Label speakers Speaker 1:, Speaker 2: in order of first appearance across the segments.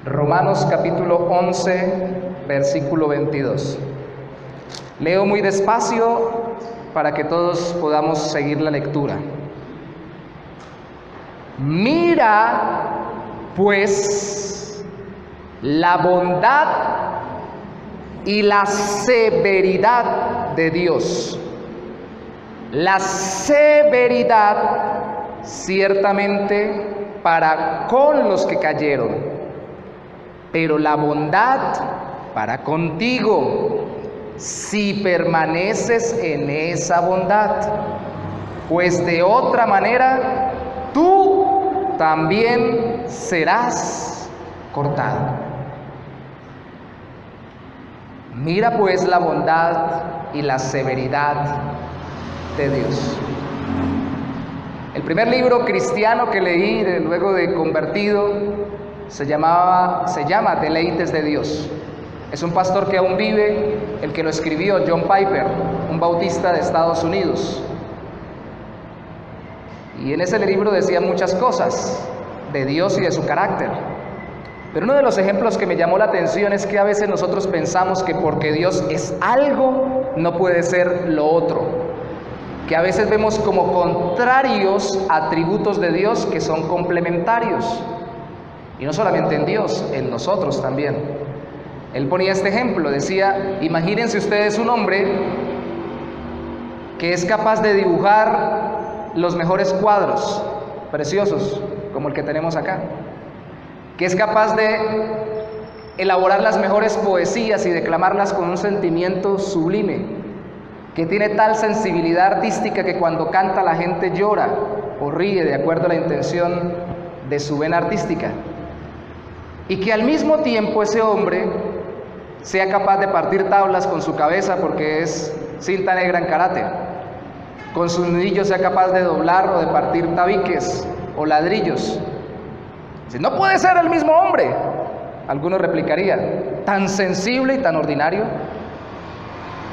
Speaker 1: Romanos capítulo 11, versículo 22. Leo muy despacio para que todos podamos seguir la lectura. Mira, pues, la bondad y la severidad de Dios. La severidad ciertamente para con los que cayeron, pero la bondad para contigo, si permaneces en esa bondad, pues de otra manera tú también serás cortado. Mira pues la bondad y la severidad de Dios. El primer libro cristiano que leí luego de convertido se llama Deleites de Dios. Es un pastor que aún vive, el que lo escribió, John Piper, un bautista de Estados Unidos. Y en ese libro decía muchas cosas de Dios y de su carácter. Pero uno de los ejemplos que me llamó la atención es que a veces nosotros pensamos que porque Dios es algo, no puede ser lo otro. Que a veces vemos como contrarios atributos de Dios que son complementarios. Y no solamente en Dios, en nosotros también. Él ponía este ejemplo, decía, imagínense ustedes un hombre que es capaz de dibujar los mejores cuadros, preciosos, como el que tenemos acá, que es capaz de elaborar las mejores poesías y declamarlas con un sentimiento sublime, que tiene tal sensibilidad artística que cuando canta la gente llora o ríe de acuerdo a la intención de su vena artística, y que al mismo tiempo ese hombre sea capaz de partir tablas con su cabeza porque es cinta negra en karate, con sus nudillos sea capaz de doblar o de partir tabiques o ladrillos. Si no puede ser el mismo hombre, algunos replicarían, tan sensible y tan ordinario,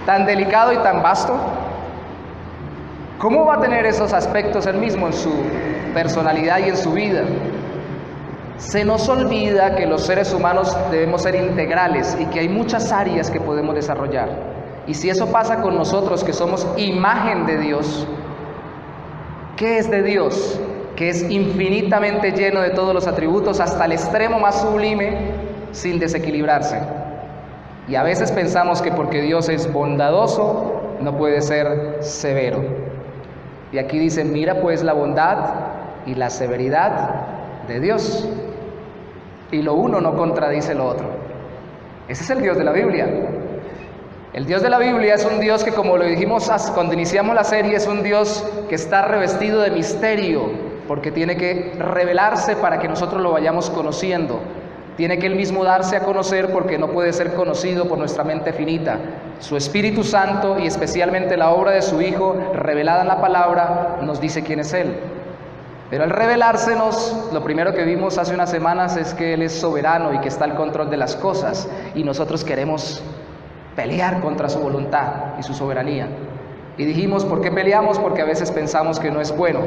Speaker 1: tan delicado y tan vasto. ¿Cómo va a tener esos aspectos él mismo en su personalidad y en su vida? Se nos olvida que los seres humanos debemos ser integrales y que hay muchas áreas que podemos desarrollar. Y si eso pasa con nosotros, que somos imagen de Dios, ¿qué es de Dios? Que es infinitamente lleno de todos los atributos hasta el extremo más sublime, sin desequilibrarse. Y a veces pensamos que porque Dios es bondadoso, no puede ser severo. Y aquí dice, mira pues la bondad y la severidad de Dios. Y lo uno no contradice lo otro. Ese es el Dios de la Biblia. El Dios de la Biblia es un Dios que, como lo dijimos cuando iniciamos la serie, es un Dios que está revestido de misterio, porque tiene que revelarse para que nosotros lo vayamos conociendo. Tiene que Él mismo darse a conocer porque no puede ser conocido por nuestra mente finita. Su Espíritu Santo y especialmente la obra de su Hijo, revelada en la palabra, nos dice quién es Él. Pero al revelársenos, lo primero que vimos hace unas semanas es que Él es soberano y que está al control de las cosas, y nosotros queremos pelear contra su voluntad y su soberanía. Y dijimos, ¿por qué peleamos? Porque a veces pensamos que no es bueno.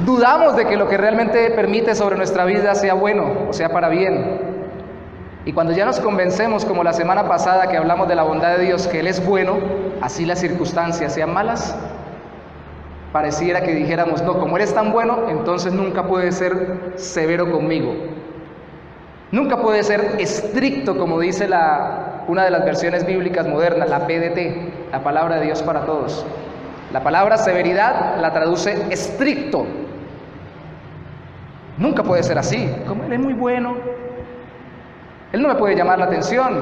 Speaker 1: Dudamos de que lo que realmente permite sobre nuestra vida sea bueno o sea para bien. Y cuando ya nos convencemos, como la semana pasada que hablamos de la bondad de Dios, que Él es bueno, así las circunstancias sean malas, pareciera que dijéramos, no, como Él es tan bueno, entonces nunca puede ser severo conmigo. Nunca puede ser estricto, como dice una de las versiones bíblicas modernas, la PDT, la palabra de Dios para todos. La palabra severidad la traduce estricto. Nunca puede ser así. Como Él es muy bueno, Él no me puede llamar la atención.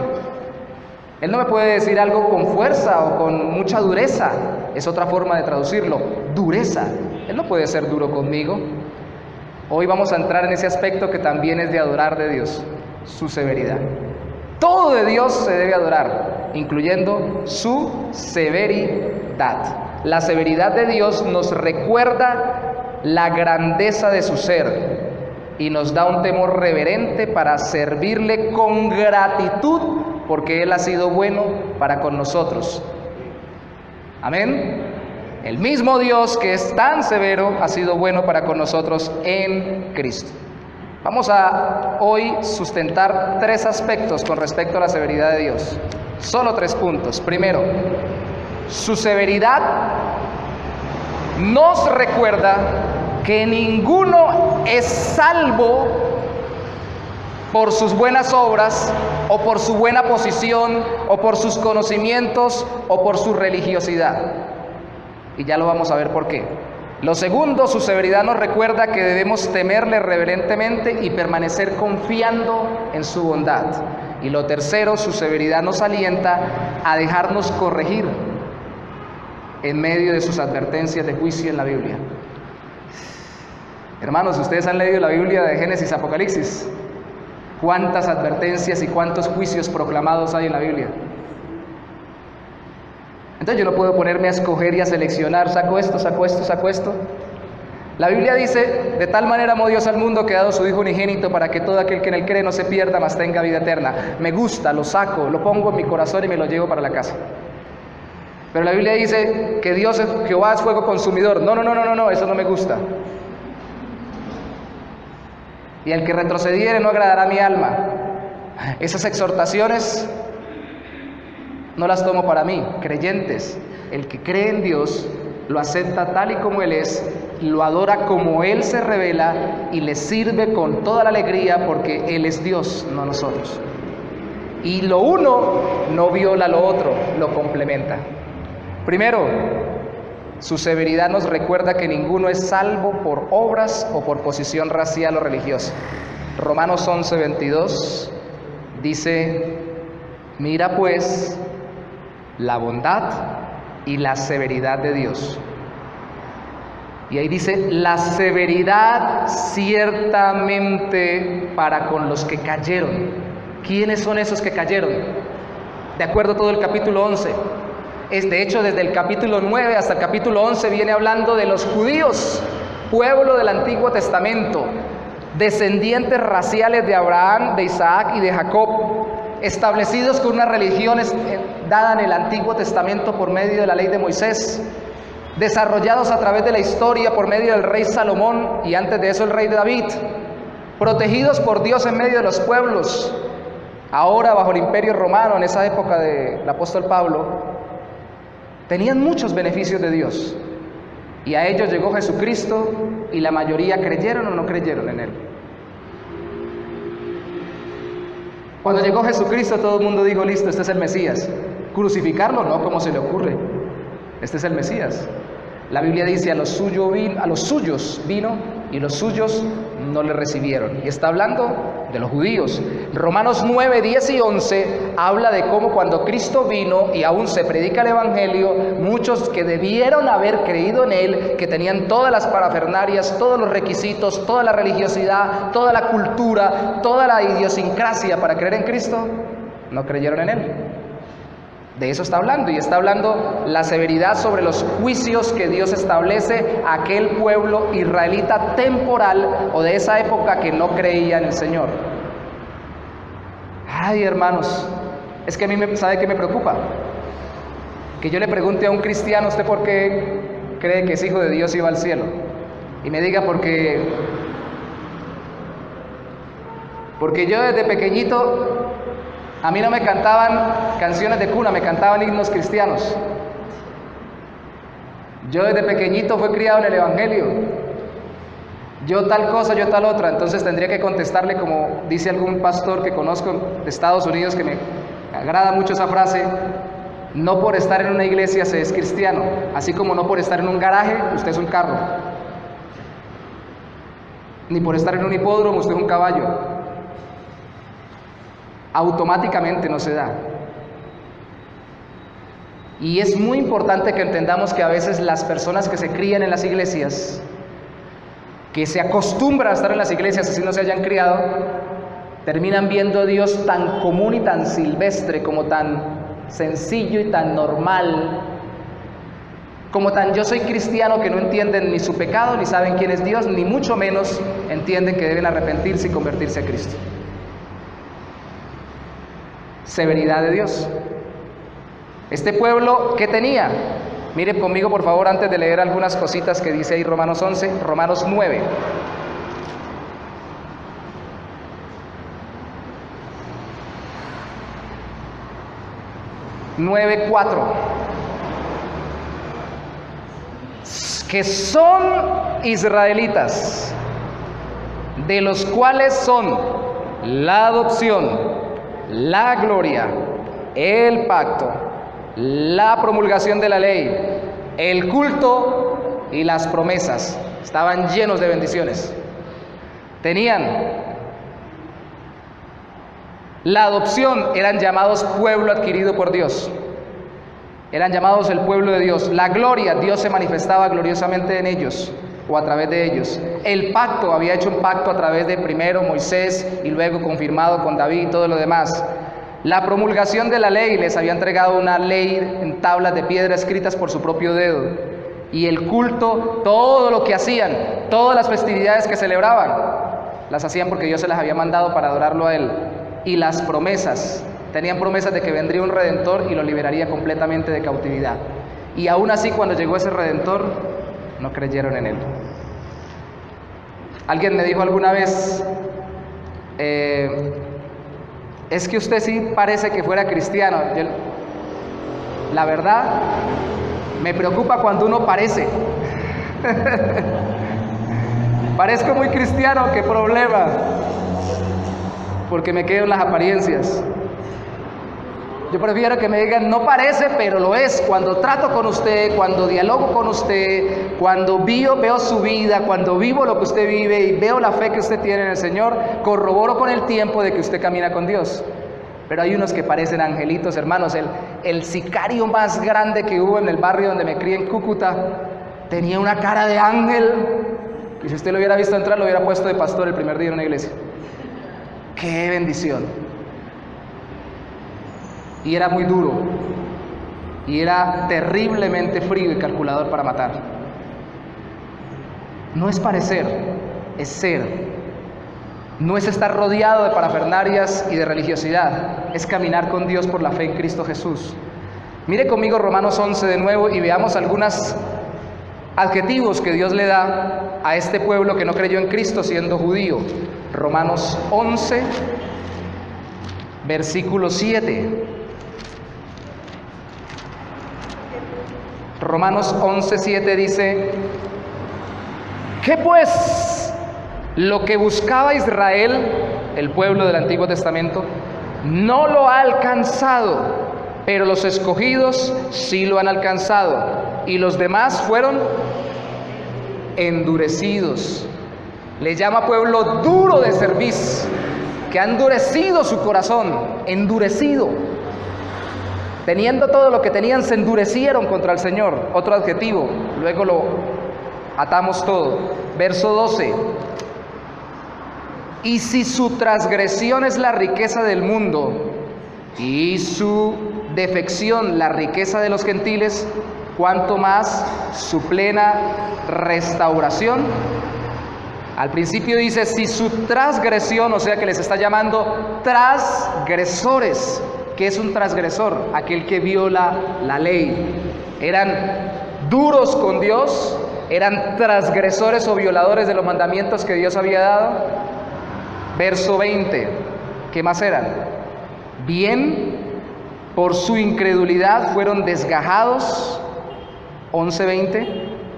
Speaker 1: Él no me puede decir algo con fuerza o con mucha dureza. Es otra forma de traducirlo, dureza. Él no puede ser duro conmigo. Hoy vamos a entrar en ese aspecto que también es de adorar de Dios, su severidad. Todo de Dios se debe adorar, incluyendo su severidad. La severidad de Dios nos recuerda la grandeza de su ser y nos da un temor reverente para servirle con gratitud, porque Él ha sido bueno para con nosotros. Amén. El mismo Dios que es tan severo ha sido bueno para con nosotros en Cristo. Vamos a hoy sustentar 3 aspectos con respecto a la severidad de Dios. Solo 3 puntos. Primero, su severidad nos recuerda que ninguno es salvo por sus buenas obras, o por su buena posición, o por sus conocimientos, o por su religiosidad. Y ya lo vamos a ver por qué. Lo segundo, su severidad nos recuerda que debemos temerle reverentemente y permanecer confiando en su bondad. Y lo tercero, su severidad nos alienta a dejarnos corregir en medio de sus advertencias de juicio en la Biblia. Hermanos, ustedes han leído la Biblia de Génesis a Apocalipsis. ¿Cuántas advertencias y cuántos juicios proclamados hay en la Biblia? Entonces yo no puedo ponerme a escoger y a seleccionar, saco esto, saco esto, saco esto. La Biblia dice: de tal manera amó Dios al mundo que ha dado su Hijo unigénito para que todo aquel que en él cree no se pierda, mas tenga vida eterna. Me gusta, lo saco, lo pongo en mi corazón y me lo llevo para la casa. Pero la Biblia dice que Dios, Jehová, es fuego consumidor. No, eso no me gusta. Y el que retrocediere no agradará a mi alma. Esas exhortaciones no las tomo para mí. Creyentes, el que cree en Dios lo acepta tal y como Él es, lo adora como Él se revela y le sirve con toda la alegría porque Él es Dios, no nosotros. Y lo uno no viola lo otro, lo complementa. Primero, su severidad nos recuerda que ninguno es salvo por obras o por posición racial o religiosa. Romanos 11:22 dice: mira pues la bondad y la severidad de Dios. Y ahí dice: la severidad ciertamente para con los que cayeron. ¿Quiénes son esos que cayeron? De acuerdo a todo el capítulo 11. De hecho, desde el capítulo 9 hasta el capítulo 11 viene hablando de los judíos, pueblo del Antiguo Testamento, descendientes raciales de Abraham, de Isaac y de Jacob, establecidos con una religión dada en el Antiguo Testamento por medio de la ley de Moisés, desarrollados a través de la historia por medio del rey Salomón y antes de eso el rey David, protegidos por Dios en medio de los pueblos, ahora bajo el imperio romano, en esa época del apóstol Pablo. Tenían muchos beneficios de Dios, y a ellos llegó Jesucristo, y la mayoría creyeron o no creyeron en Él. Cuando llegó Jesucristo, todo el mundo dijo: listo, este es el Mesías. Crucificarlo, no, ¿cómo se le ocurre? Este es el Mesías. La Biblia dice: a los suyos vino, y los suyos no le recibieron. Y está hablando de los judíos. Romanos 9, 10 y 11 habla de cómo cuando Cristo vino y aún se predica el Evangelio, muchos que debieron haber creído en Él, que tenían todas las parafernalias, todos los requisitos, toda la religiosidad, toda la cultura, toda la idiosincrasia para creer en Cristo, no creyeron en Él. De eso está hablando, y está hablando la severidad sobre los juicios que Dios establece a aquel pueblo israelita temporal o de esa época que no creía en el Señor. Ay, hermanos, es que a mí ¿sabe qué me preocupa? Que yo le pregunte a un cristiano: ¿usted por qué cree que es hijo de Dios y va al cielo? Y me diga: porque yo desde pequeñito, a mí no me cantaban canciones de cuna, me cantaban himnos cristianos. Yo desde pequeñito fui criado en el Evangelio. Yo tal cosa, yo tal otra. Entonces tendría que contestarle como dice algún pastor que conozco de Estados Unidos, que me agrada mucho esa frase: no por estar en una iglesia se es cristiano, así como no por estar en un garaje usted es un carro, ni por estar en un hipódromo usted es un caballo. Automáticamente no se da. Y es muy importante que entendamos que a veces las personas que se crían en las iglesias, que se acostumbran a estar en las iglesias así no se hayan criado, terminan viendo a Dios tan común y tan silvestre, como tan sencillo y tan normal, como tan yo soy cristiano, que no entienden ni su pecado, ni saben quién es Dios, ni mucho menos entienden que deben arrepentirse y convertirse a Cristo. Severidad de Dios. Este pueblo, ¿qué tenía? Mire conmigo por favor, antes de leer algunas cositas que dice ahí Romanos 11, Romanos 9. 9:4, que son israelitas, de los cuales son la adopción, la gloria, el pacto, la promulgación de la ley, el culto y las promesas. Estaban llenos de bendiciones. Tenían la adopción, eran llamados pueblo adquirido por Dios. Eran llamados el pueblo de Dios. La gloria, Dios se manifestaba gloriosamente en ellos o a través de ellos. El pacto, había hecho un pacto a través de primero Moisés y luego confirmado con David y todo lo demás. La promulgación de la ley, les había entregado una ley en tablas de piedra escritas por su propio dedo. Y el culto, todo lo que hacían, todas las festividades que celebraban, las hacían porque Dios se las había mandado para adorarlo a Él. Y las promesas, tenían promesas de que vendría un Redentor y lo liberaría completamente de cautividad. Y aún así, cuando llegó ese Redentor, no creyeron en Él. Alguien me dijo alguna vez, es que usted sí parece que fuera cristiano. La verdad, me preocupa cuando uno parece. Parezco muy cristiano, qué problema, porque me quedo en las apariencias. Yo prefiero que me digan, no parece, pero lo es. Cuando trato con usted, cuando dialogo con usted, cuando veo su vida, cuando vivo lo que usted vive y veo la fe que usted tiene en el Señor, corroboro con el tiempo de que usted camina con Dios. Pero hay unos que parecen angelitos, hermanos. El sicario más grande que hubo en el barrio donde me crié, en Cúcuta, tenía una cara de ángel. Y si usted lo hubiera visto entrar, lo hubiera puesto de pastor el primer día en una iglesia. ¡Qué bendición! Y era muy duro, y era terriblemente frío y calculador para matar. No es parecer, es ser. No es estar rodeado de parafernalias y de religiosidad, es caminar con Dios por la fe en Cristo Jesús. Mire conmigo Romanos 11 de nuevo y veamos algunos adjetivos que Dios le da a este pueblo que no creyó en Cristo siendo judío. Romanos 11, versículo 7. Romanos 11:7 dice, ¿qué pues? Lo que buscaba Israel, el pueblo del Antiguo Testamento, no lo ha alcanzado, pero los escogidos sí lo han alcanzado, y los demás fueron endurecidos. Le llama pueblo duro de cerviz, que ha endurecido su corazón, endurecido. Teniendo todo lo que tenían, se endurecieron contra el Señor. Otro adjetivo, luego lo atamos todo. Verso 12. Y si su transgresión es la riqueza del mundo, y su defección la riqueza de los gentiles, ¿cuánto más su plena restauración? Al principio dice, si su transgresión, o sea que les está llamando transgresores. ¿Qué es un transgresor? Aquel que viola la ley. Eran duros con Dios, eran transgresores o violadores de los mandamientos que Dios había dado. Verso 20, ¿qué más eran? Bien, por su incredulidad fueron desgajados. 11:20,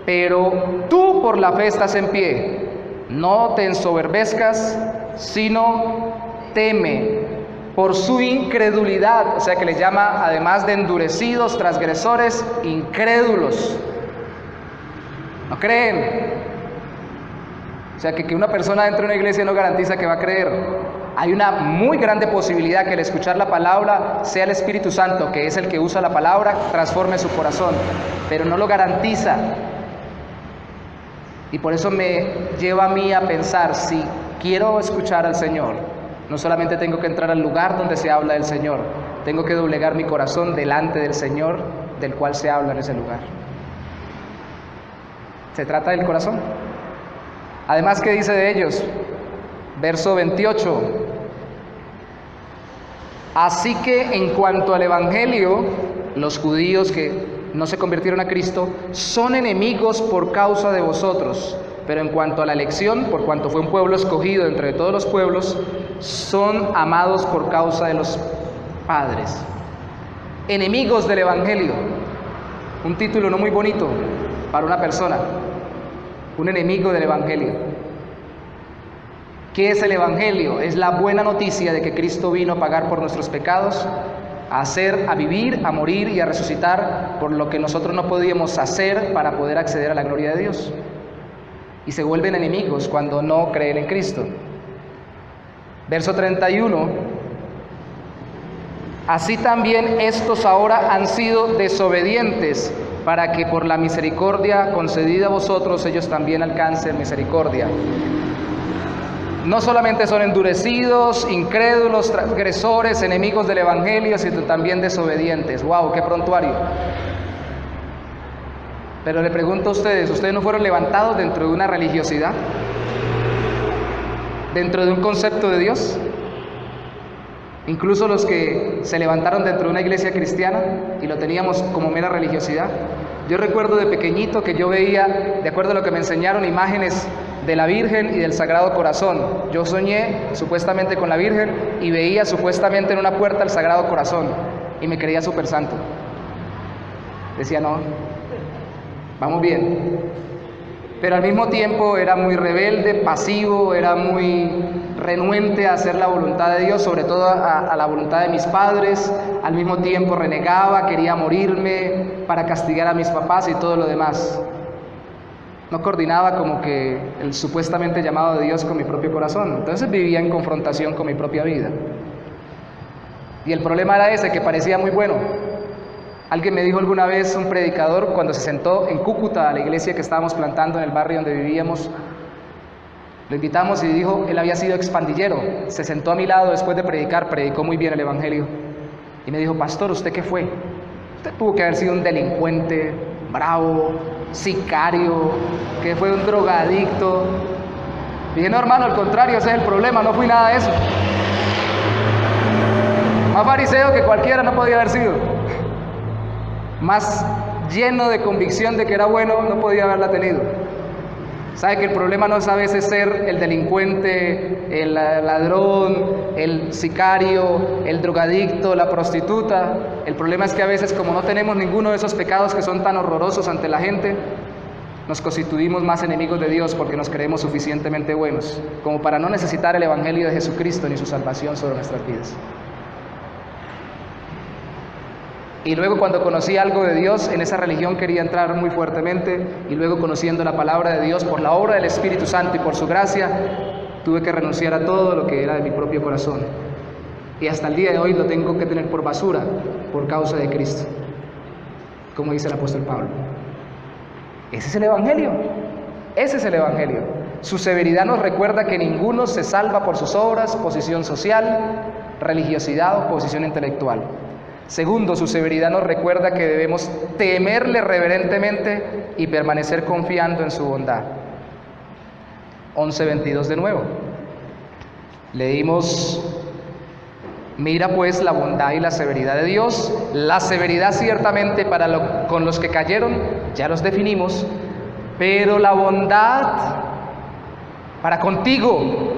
Speaker 1: pero tú por la fe estás en pie. No te ensoberbezcas, sino teme. Por su incredulidad, o sea que le llama, además de endurecidos, transgresores, incrédulos. ¿No creen? O sea que una persona dentro de una iglesia no garantiza que va a creer. Hay una muy grande posibilidad que al escuchar la palabra sea el Espíritu Santo, que es el que usa la palabra, transforme su corazón, pero no lo garantiza. Y por eso me lleva a mí a pensar, si quiero escuchar al Señor, no solamente tengo que entrar al lugar donde se habla del Señor, tengo que doblegar mi corazón delante del Señor, del cual se habla en ese lugar. Se trata del corazón. Además, ¿qué dice de ellos? Verso 28. Así que en cuanto al Evangelio, los judíos que no se convirtieron a Cristo son enemigos por causa de vosotros, pero en cuanto a la elección, por cuanto fue un pueblo escogido entre todos los pueblos, son amados por causa de los padres. enemigos del Evangelio. Un título no muy bonito para una persona, un enemigo del Evangelio. ¿Qué es el Evangelio? Es la buena noticia de que Cristo vino a pagar por nuestros pecados, a vivir, a morir y a resucitar por lo que nosotros no podíamos hacer para poder acceder a la gloria de Dios. Y se vuelven enemigos cuando no creen en Cristo. Verso 31. Así también estos ahora han sido desobedientes, para que por la misericordia concedida a vosotros ellos también alcancen misericordia. No solamente son endurecidos, incrédulos, transgresores, enemigos del Evangelio, sino también desobedientes. ¡Wow! ¡Qué prontuario! Pero le pregunto a ustedes, ¿ustedes no fueron levantados dentro de una religiosidad? ¿Dentro de un concepto de Dios? Incluso los que se levantaron dentro de una iglesia cristiana y lo teníamos como mera religiosidad. Yo recuerdo de pequeñito que yo veía, de acuerdo a lo que me enseñaron, imágenes de la Virgen y del Sagrado Corazón. Yo soñé supuestamente con la Virgen y veía supuestamente en una puerta el Sagrado Corazón y me creía súper santo. Decía, no, vamos bien. Pero al mismo tiempo era muy rebelde, pasivo, era muy renuente a hacer la voluntad de Dios, sobre todo a la voluntad de mis padres. Al mismo tiempo renegaba, quería morirme para castigar a mis papás y todo lo demás. No coordinaba como que el supuestamente llamado de Dios con mi propio corazón. Entonces vivía en confrontación con mi propia vida. Y el problema era ese, que parecía muy bueno. Alguien me dijo alguna vez, un predicador, cuando se sentó en Cúcuta, a la iglesia que estábamos plantando en el barrio donde vivíamos, lo invitamos y dijo, él había sido expandillero, se sentó a mi lado después de predicar, predicó muy bien el Evangelio, y me dijo, pastor, ¿usted qué fue? Usted tuvo que haber sido un delincuente, bravo, sicario, que fue un drogadicto. Dije, no, hermano, al contrario, ese es el problema, no fui nada de eso. Más fariseo que cualquiera no podía haber sido. Más lleno de convicción de que era bueno, no podía haberla tenido. Sabe que el problema no es a veces ser el delincuente, el ladrón, el sicario, el drogadicto, la prostituta. El problema es que a veces, como no tenemos ninguno de esos pecados que son tan horrorosos ante la gente, nos constituimos más enemigos de Dios porque nos creemos suficientemente buenos como para no necesitar el Evangelio de Jesucristo ni su salvación sobre nuestras vidas. Y luego, cuando conocí algo de Dios, en esa religión quería entrar muy fuertemente, y luego, conociendo la palabra de Dios por la obra del Espíritu Santo y por su gracia, tuve que renunciar a todo lo que era de mi propio corazón. Y hasta el día de hoy lo tengo que tener por basura por causa de Cristo, como dice el apóstol Pablo. Ese es el Evangelio. Ese es el Evangelio. Su severidad nos recuerda que ninguno se salva por sus obras, posición social, religiosidad o posición intelectual. Segundo, su severidad nos recuerda que debemos temerle reverentemente y permanecer confiando en su bondad. 11:22 de nuevo. Leímos, mira pues la bondad y la severidad de Dios. La severidad ciertamente con los que cayeron, ya los definimos, pero la bondad para contigo,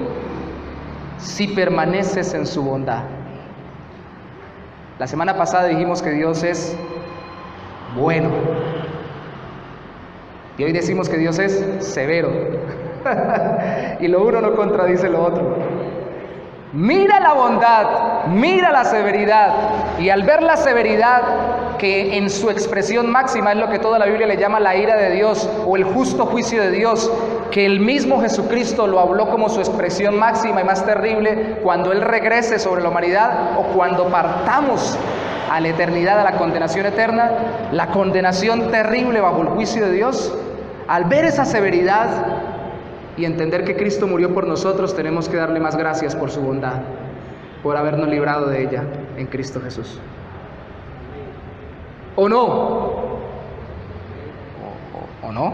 Speaker 1: si permaneces en su bondad. La semana pasada dijimos que Dios es bueno. Y hoy decimos que Dios es severo. Y lo uno no contradice lo otro. Mira la bondad, mira la severidad. Y al ver la severidad, que en su expresión máxima es lo que toda la Biblia le llama la ira de Dios o el justo juicio de Dios, que el mismo Jesucristo lo habló como su expresión máxima y más terrible cuando Él regrese sobre la humanidad o cuando partamos a la eternidad, a la condenación eterna, la condenación terrible bajo el juicio de Dios. Al ver esa severidad y entender que Cristo murió por nosotros, tenemos que darle más gracias por su bondad, por habernos librado de ella en Cristo Jesús. ¿O no? ¿O no?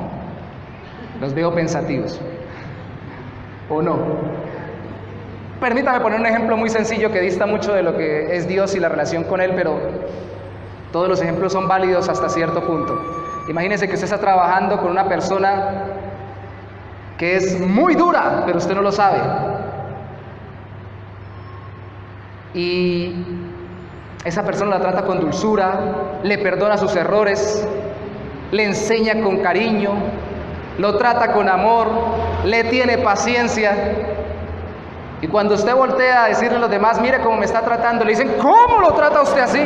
Speaker 1: Los veo pensativos. ¿O no? Permítame poner un ejemplo muy sencillo que dista mucho de lo que es Dios y la relación con Él, pero todos los ejemplos son válidos hasta cierto punto. Imagínense que usted está trabajando con una persona que es muy dura, pero usted no lo sabe. Y Esa persona la trata con dulzura, le perdona sus errores, le enseña con cariño, lo trata con amor, le tiene paciencia. Y cuando usted voltea a decirle a los demás, mire cómo me está tratando, le dicen, ¿cómo lo trata usted así?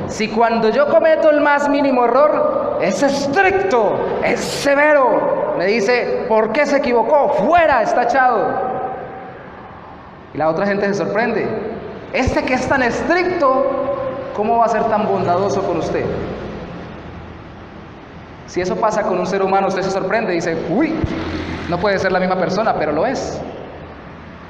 Speaker 1: Si cuando yo cometo el más mínimo error, es estricto, es severo. Me dice, ¿por qué se equivocó? Fuera, está echado. Y la otra gente se sorprende. Este que es tan estricto, ¿cómo va a ser tan bondadoso con usted? Si eso pasa con un ser humano, usted se sorprende y dice, uy, no puede ser la misma persona, pero lo es.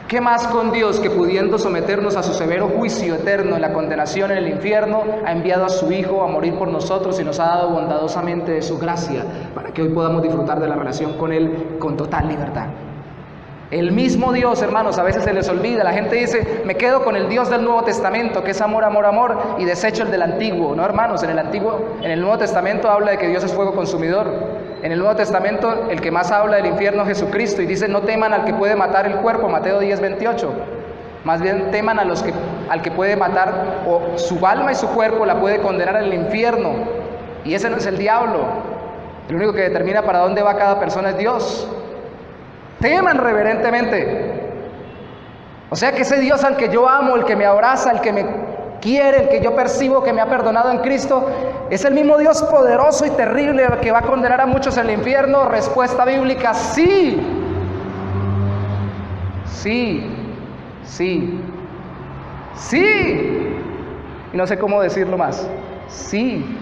Speaker 1: ¿Qué más con Dios que pudiendo someternos a su severo juicio eterno en la condenación en el infierno, ha enviado a su Hijo a morir por nosotros y nos ha dado bondadosamente de su gracia para que hoy podamos disfrutar de la relación con Él con total libertad? El mismo Dios, hermanos, a veces se les olvida. La gente dice, me quedo con el Dios del Nuevo Testamento, que es amor, amor, amor, y desecho el del Antiguo. No, hermanos, en el Nuevo Testamento habla de que Dios es fuego consumidor. En el Nuevo Testamento, el que más habla del infierno es Jesucristo, y dice, no teman al que puede matar el cuerpo, Mateo 10:28. Más bien teman al que puede matar, o su alma y su cuerpo la puede condenar en el infierno. Y ese no es el diablo. El único que determina para dónde va cada persona es Dios. Teman reverentemente. O sea que ese Dios al que yo amo, el que me abraza, el que me quiere, el que yo percibo que me ha perdonado en Cristo, es el mismo Dios poderoso y terrible que va a condenar a muchos en el infierno. Respuesta bíblica, sí. Sí, sí, sí. Y no sé cómo decirlo más. Sí,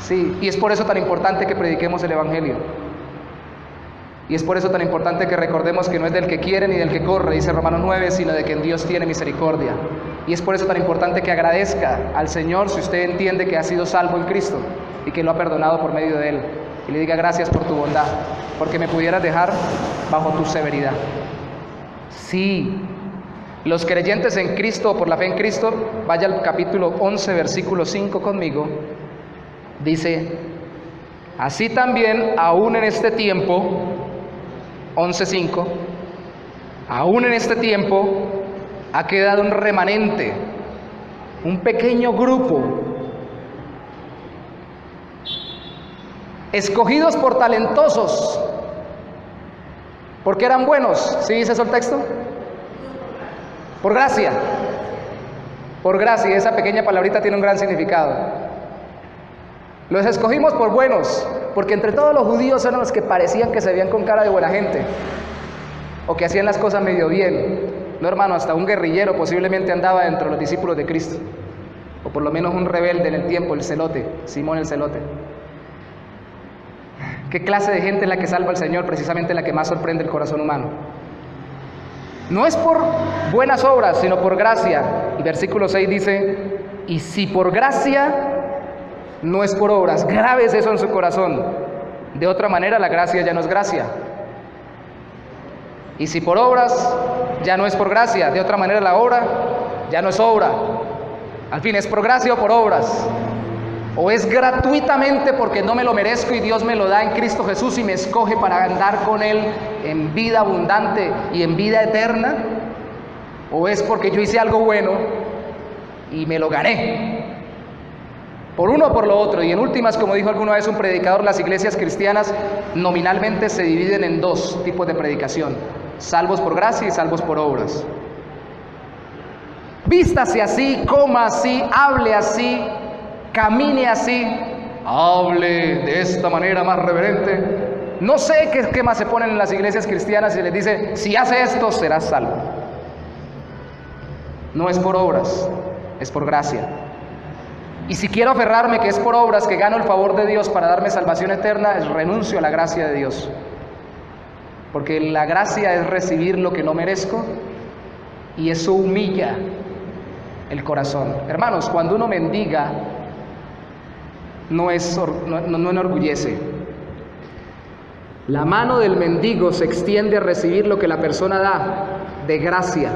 Speaker 1: sí. Y es por eso tan importante que prediquemos el Evangelio. Y es por eso tan importante que recordemos que no es del que quiere ni del que corre, dice Romanos 9, sino de quien Dios tiene misericordia. Y es por eso tan importante que agradezca al Señor si usted entiende que ha sido salvo en Cristo y que lo ha perdonado por medio de Él. Y le diga gracias por tu bondad, porque me pudieras dejar bajo tu severidad. Sí, los creyentes en Cristo, por la fe en Cristo, vaya al capítulo 11, versículo 5 conmigo, dice, así también, aún en este tiempo, 11:5, aún en este tiempo ha quedado un remanente, un pequeño grupo, escogidos por talentosos, porque eran buenos. ¿Sí dice eso el texto? Por gracia. Por gracia, esa pequeña palabrita tiene un gran significado. Los escogimos por buenos, porque entre todos los judíos eran los que parecían que se veían con cara de buena gente, o que hacían las cosas medio bien. No, hermano, hasta un guerrillero posiblemente andaba entre los discípulos de Cristo, o por lo menos un rebelde en el tiempo, el celote, Simón el celote. ¿Qué clase de gente es la que salva al Señor? Precisamente la que más sorprende el corazón humano. No es por buenas obras, sino por gracia. Y versículo 6 dice, y si por gracia, no es por obras. Grabes eso en su corazón. De otra manera la gracia ya no es gracia. Y si por obras, ya no es por gracia. De otra manera la obra ya no es obra. Al fin, ¿es por gracia o por obras? ¿O es gratuitamente porque no me lo merezco y Dios me lo da en Cristo Jesús y me escoge para andar con Él en vida abundante y en vida eterna? ¿O es porque yo hice algo bueno y me lo gané? Por uno o por lo otro. Y en últimas, como dijo alguna vez un predicador, las iglesias cristianas nominalmente se dividen en dos tipos de predicación: salvos por gracia y salvos por obras. Vístase así, coma así, hable así, camine así, hable de esta manera más reverente. No sé qué esquemas se ponen en las iglesias cristianas y les dice, si hace esto serás salvo. No es por obras, es por gracia. Y si quiero aferrarme que es por obras que gano el favor de Dios para darme salvación eterna, renuncio a la gracia de Dios. Porque la gracia es recibir lo que no merezco y eso humilla el corazón. Hermanos, cuando uno mendiga, no enorgullece. La mano del mendigo se extiende a recibir lo que la persona da de gracia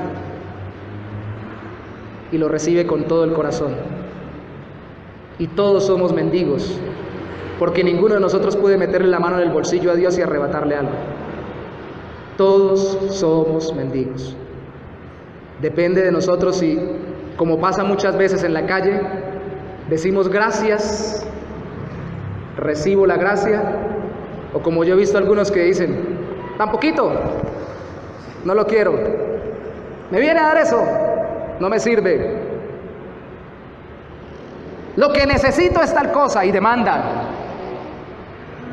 Speaker 1: y lo recibe con todo el corazón. Y todos somos mendigos, porque ninguno de nosotros puede meterle la mano en el bolsillo a Dios y arrebatarle algo. Todos somos mendigos. Depende de nosotros si como pasa muchas veces en la calle, decimos gracias, recibo la gracia, o como yo he visto algunos que dicen, tan poquito, no lo quiero, me viene a dar eso, no me sirve, lo que necesito es tal cosa y demandan,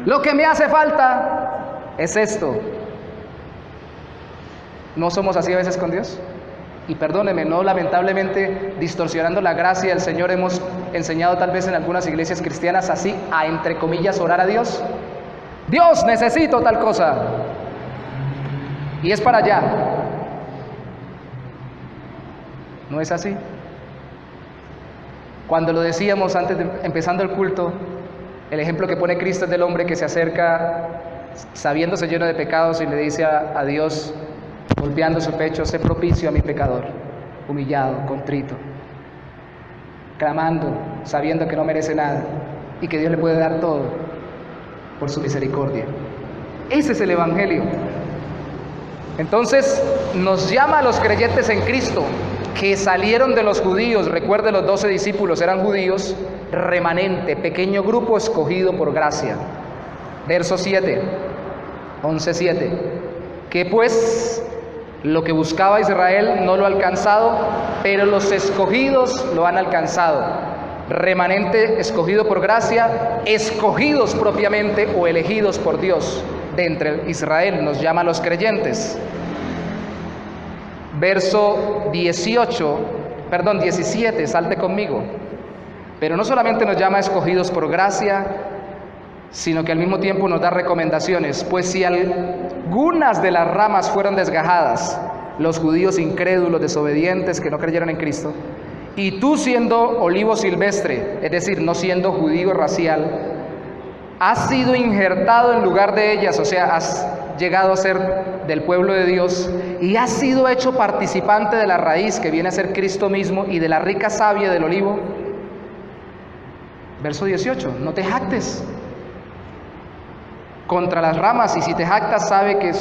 Speaker 1: lo que me hace falta es esto. ¿No somos así a veces con Dios? Y perdóneme, no lamentablemente distorsionando la gracia del Señor hemos enseñado tal vez en algunas iglesias cristianas así a entre comillas orar a Dios. Dios, necesito tal cosa. Y es para allá. ¿No es así? Cuando lo decíamos antes de empezando el culto, el ejemplo que pone Cristo es del hombre que se acerca sabiéndose lleno de pecados y le dice a Dios, golpeando su pecho, sé propicio a mi pecador, humillado, contrito, clamando, sabiendo que no merece nada y que Dios le puede dar todo por su misericordia. Ese es el Evangelio. Entonces nos llama a los creyentes en Cristo, que salieron de los judíos. Recuerde, los 12 discípulos eran judíos, remanente, pequeño grupo escogido por gracia. Verso 7, 11:7. Que pues lo que buscaba Israel no lo ha alcanzado, pero los escogidos lo han alcanzado. Remanente escogido por gracia, escogidos propiamente o elegidos por Dios de entre Israel, nos llama a los creyentes. Verso 17, salte conmigo. Pero no solamente nos llama escogidos por gracia, sino que al mismo tiempo nos da recomendaciones. Pues si algunas de las ramas fueron desgajadas, los judíos incrédulos, desobedientes, que no creyeron en Cristo, y tú siendo olivo silvestre, es decir, no siendo judío racial, has sido injertado en lugar de ellas, o sea, has llegado a ser del pueblo de Dios y has sido hecho participante de la raíz que viene a ser Cristo mismo y de la rica savia del olivo. Verso 18, no te jactes contra las ramas, y si te jactas, sabe que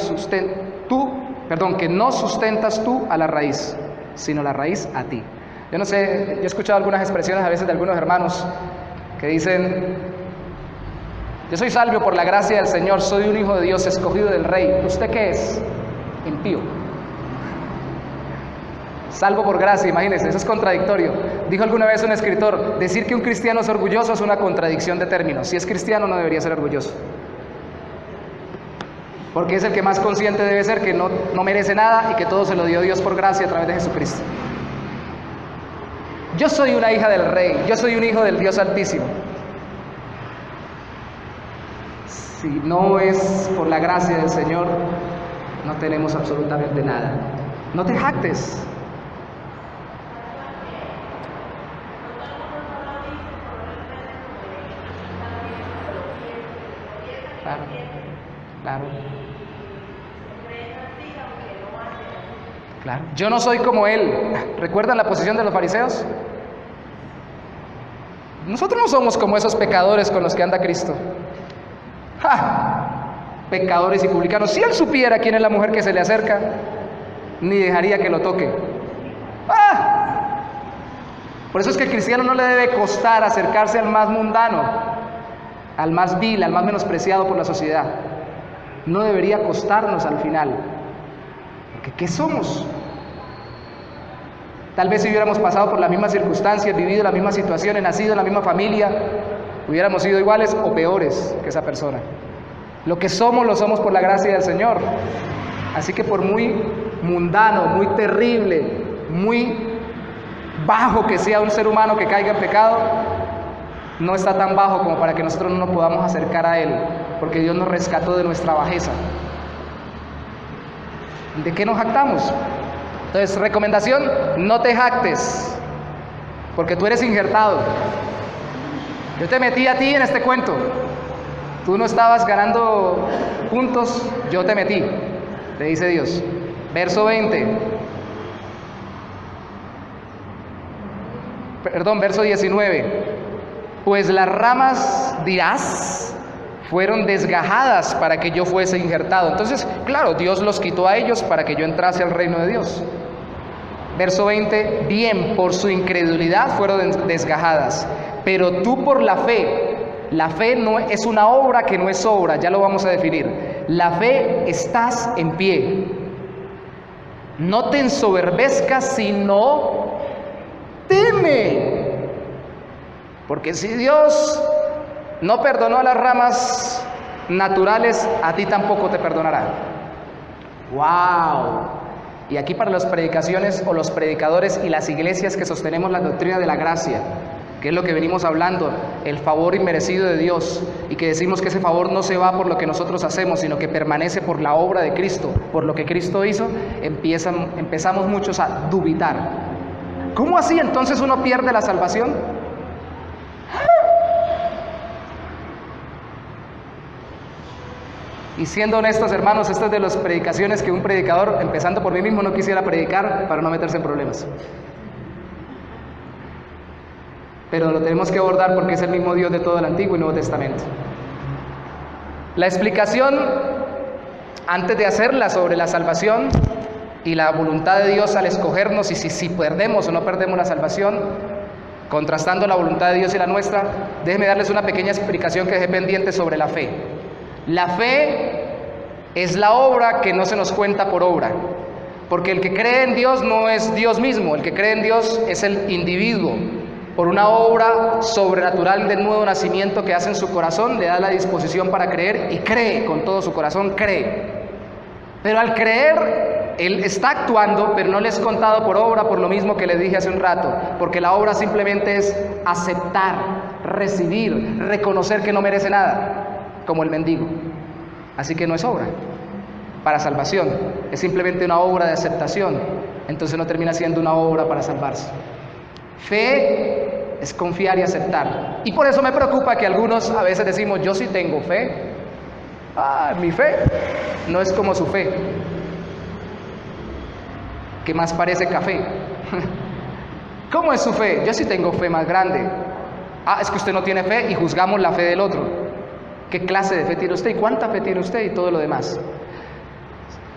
Speaker 1: no sustentas tú a la raíz, sino la raíz a ti. Yo no sé, yo he escuchado algunas expresiones a veces de algunos hermanos que dicen, yo soy salvo por la gracia del Señor, soy un hijo de Dios, escogido del Rey. ¿Usted qué es? Impío. Salvo por gracia, imagínense, eso es contradictorio. Dijo alguna vez un escritor, decir que un cristiano es orgulloso es una contradicción de términos. Si es cristiano no debería ser orgulloso, porque es el que más consciente debe ser que no merece nada y que todo se lo dio Dios por gracia a través de Jesucristo. Yo soy una hija del Rey, yo soy un hijo del Dios Altísimo. Si no es por la gracia del Señor, no tenemos absolutamente nada. No te jactes. Claro. Yo no soy como él. ¿Recuerdan la posición de los fariseos? Nosotros no somos como esos pecadores con los que anda Cristo. ¡Ja! Pecadores y publicanos. Si él supiera quién es la mujer que se le acerca, ni dejaría que lo toque. ¡Ah! Por eso es que el cristiano no le debe costar acercarse al más mundano, al más vil, al más menospreciado por la sociedad. No debería costarnos al final. Porque ¿qué somos? Tal vez si hubiéramos pasado por las mismas circunstancias, vivido las mismas situaciones, nacido en la misma familia, hubiéramos sido iguales o peores que esa persona. Lo que somos, lo somos por la gracia del Señor. Así que por muy mundano, muy terrible, muy bajo que sea un ser humano que caiga en pecado, no está tan bajo como para que nosotros no nos podamos acercar a Él, porque Dios nos rescató de nuestra bajeza. ¿De qué nos jactamos? Entonces, recomendación, no te jactes, porque tú eres injertado. Yo te metí a ti en este cuento. Tú no estabas ganando puntos, yo te metí, le dice Dios. Verso 19. Pues las ramas, dirás, fueron desgajadas para que yo fuese injertado. Entonces, claro, Dios los quitó a ellos para que yo entrase al reino de Dios. Verso 20, bien, por su incredulidad fueron desgajadas, pero tú por la fe no es una obra que no es obra, ya lo vamos a definir. La fe estás en pie. No te ensoberbezcas, sino teme. Porque si Dios no perdonó a las ramas naturales, a ti tampoco te perdonará. ¡Wow! Y aquí para las predicaciones o los predicadores y las iglesias que sostenemos la doctrina de la gracia, que es lo que venimos hablando, el favor inmerecido de Dios, y que decimos que ese favor no se va por lo que nosotros hacemos, sino que permanece por la obra de Cristo, por lo que Cristo hizo, empezamos muchos a dubitar. ¿Cómo así entonces uno pierde la salvación? Y siendo honestos, hermanos, esta es de las predicaciones que un predicador, empezando por mí mismo, no quisiera predicar para no meterse en problemas. Pero lo tenemos que abordar porque es el mismo Dios de todo el Antiguo y Nuevo Testamento. La explicación, antes de hacerla sobre la salvación y la voluntad de Dios al escogernos y si perdemos o no perdemos la salvación, contrastando la voluntad de Dios y la nuestra, déjenme darles una pequeña explicación que dejé pendiente sobre la fe. La fe es la obra que no se nos cuenta por obra, porque el que cree en Dios no es Dios mismo, el que cree en Dios es el individuo. Por una obra sobrenatural del nuevo nacimiento que hace en su corazón, le da la disposición para creer y cree con todo su corazón, cree. Pero al creer, él está actuando, pero no le es contado por obra, por lo mismo que le dije hace un rato, porque la obra simplemente es aceptar, recibir, reconocer que no merece nada, como el mendigo. Así que no es obra para salvación, es simplemente una obra de aceptación, entonces no termina siendo una obra para salvarse. Fe es confiar y aceptar, y por eso me preocupa que algunos a veces decimos, yo sí tengo fe. Mi fe no es como su fe, que más parece café. ¿Cómo es su fe? Yo sí tengo fe más grande. Es que usted no tiene fe y juzgamos la fe del otro. ¿Qué clase de fe tiene usted? ¿Y cuánta fe tiene usted? Y todo lo demás.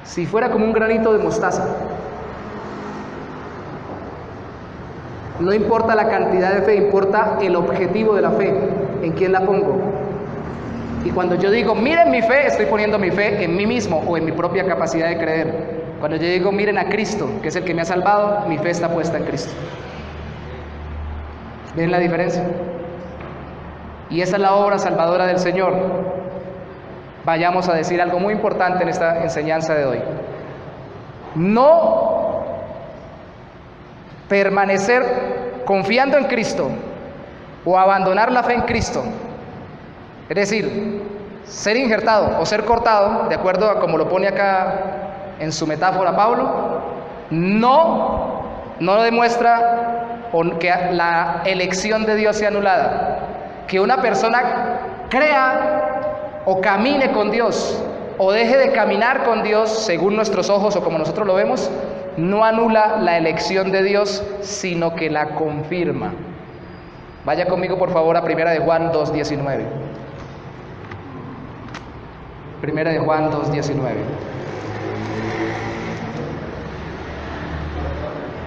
Speaker 1: Si fuera como un granito de mostaza, no importa la cantidad de fe, importa el objetivo de la fe, en quién la pongo. Y cuando yo digo, miren mi fe, estoy poniendo mi fe en mí mismo o en mi propia capacidad de creer. Cuando yo digo, miren a Cristo, que es el que me ha salvado, mi fe está puesta en Cristo. ¿Ven la diferencia? Y esa es la obra salvadora del Señor. Vayamos a decir algo muy importante en esta enseñanza de hoy. No permanecer confiando en Cristo o abandonar la fe en Cristo, es decir, ser injertado o ser cortado, de acuerdo a como lo pone acá en su metáfora Pablo, no demuestra que la elección de Dios sea anulada. Que una persona crea o camine con Dios o deje de caminar con Dios según nuestros ojos o como nosotros lo vemos, no anula la elección de Dios, sino que la confirma. Vaya conmigo por favor a 1 de Juan 2:19. 1 de Juan 2:19.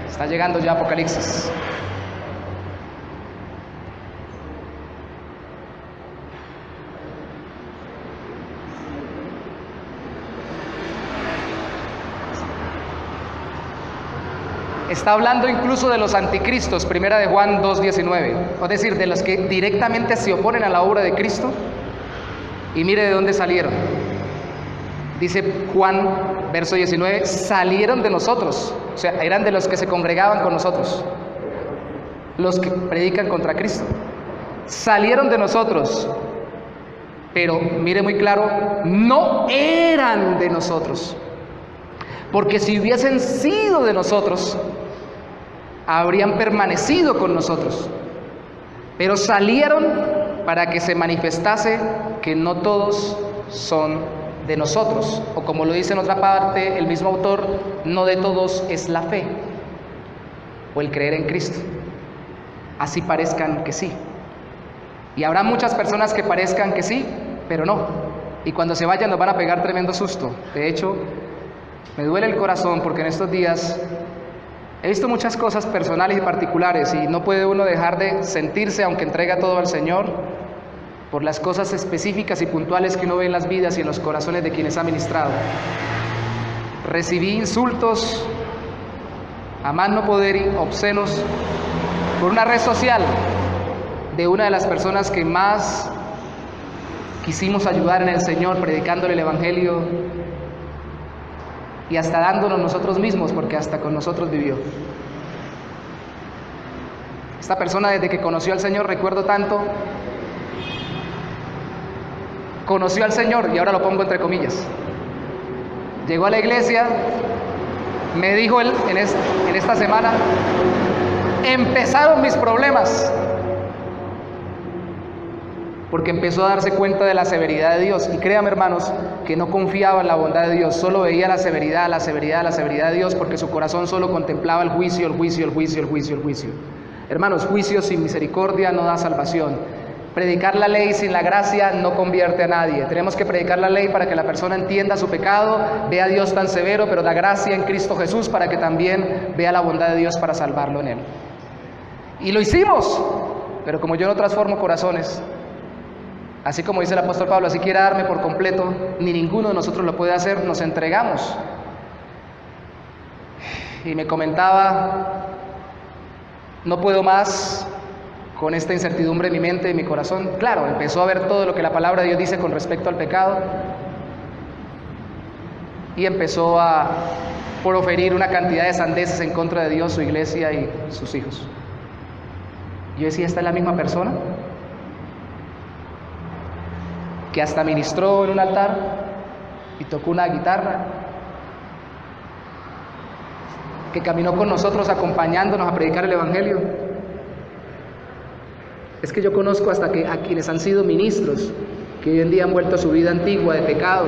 Speaker 1: Está llegando ya Apocalipsis. Está hablando incluso de los anticristos, 1 de Juan 2:19, es decir, de los que directamente se oponen a la obra de Cristo. Y mire de dónde salieron. Dice Juan, verso 19, salieron de nosotros, o sea, eran de los que se congregaban con nosotros, los que predican contra Cristo. Salieron de nosotros, pero mire muy claro, no eran de nosotros. Porque si hubiesen sido de nosotros, habrían permanecido con nosotros. Pero salieron para que se manifestase que no todos son de nosotros. O como lo dice en otra parte el mismo autor, no de todos es la fe o el creer en Cristo. Así parezcan que sí. Y habrá muchas personas que parezcan que sí, pero no. Y cuando se vayan nos van a pegar tremendo susto. De hecho, me duele el corazón porque en estos días He visto muchas cosas personales y particulares y no puede uno dejar de sentirse, aunque entrega todo al Señor, por las cosas específicas y puntuales que uno ve en las vidas y en los corazones de quienes ha ministrado. Recibí insultos a más no poder y obscenos por una red social de una de las personas que más quisimos ayudar en el Señor, predicándole el Evangelio y hasta dándonos nosotros mismos, porque hasta con nosotros vivió. Esta persona, desde que conoció al Señor, recuerdo tanto, conoció al Señor, y ahora lo pongo entre comillas, llegó a la iglesia, me dijo él en esta semana, empezaron mis problemas, porque empezó a darse cuenta de la severidad de Dios. Y créame, hermanos, que no confiaba en la bondad de Dios, solo veía la severidad de Dios, porque su corazón solo contemplaba el juicio. Hermanos, juicio sin misericordia no da salvación. Predicar la ley sin la gracia no convierte a nadie. Tenemos que predicar la ley para que la persona entienda su pecado, vea a Dios tan severo, pero da gracia en Cristo Jesús para que también vea la bondad de Dios para salvarlo en Él. Y lo hicimos, pero como yo no transformo corazones, así como dice el apóstol Pablo, así quiera darme por completo, ni ninguno de nosotros lo puede hacer, nos entregamos. Y me comentaba, no puedo más con esta incertidumbre en mi mente y en mi corazón. Claro, empezó a ver todo lo que la palabra de Dios dice con respecto al pecado y empezó a proferir una cantidad de sandeces en contra de Dios, su iglesia y sus hijos. Yo decía, ¿esta es la misma persona que hasta ministró en un altar y tocó una guitarra, que caminó con nosotros acompañándonos a predicar el Evangelio? Es que yo conozco hasta que a quienes han sido ministros, que hoy en día han vuelto a su vida antigua de pecado.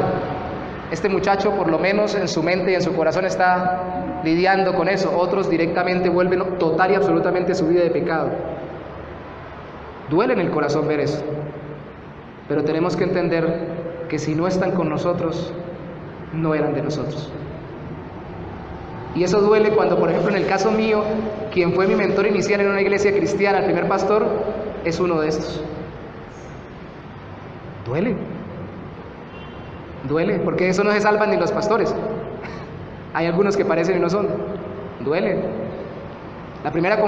Speaker 1: Este muchacho, por lo menos en su mente y en su corazón, está lidiando con eso. Otros directamente vuelven total y absolutamente a su vida de pecado. Duele en el corazón ver eso. Pero tenemos que entender que si no están con nosotros, no eran de nosotros. Y eso duele cuando, por ejemplo, en el caso mío, quien fue mi mentor inicial en una iglesia cristiana, el primer pastor, es uno de estos. Duele. Duele, porque eso no se salvan ni los pastores. Hay algunos que parecen y no son. Duele. La primera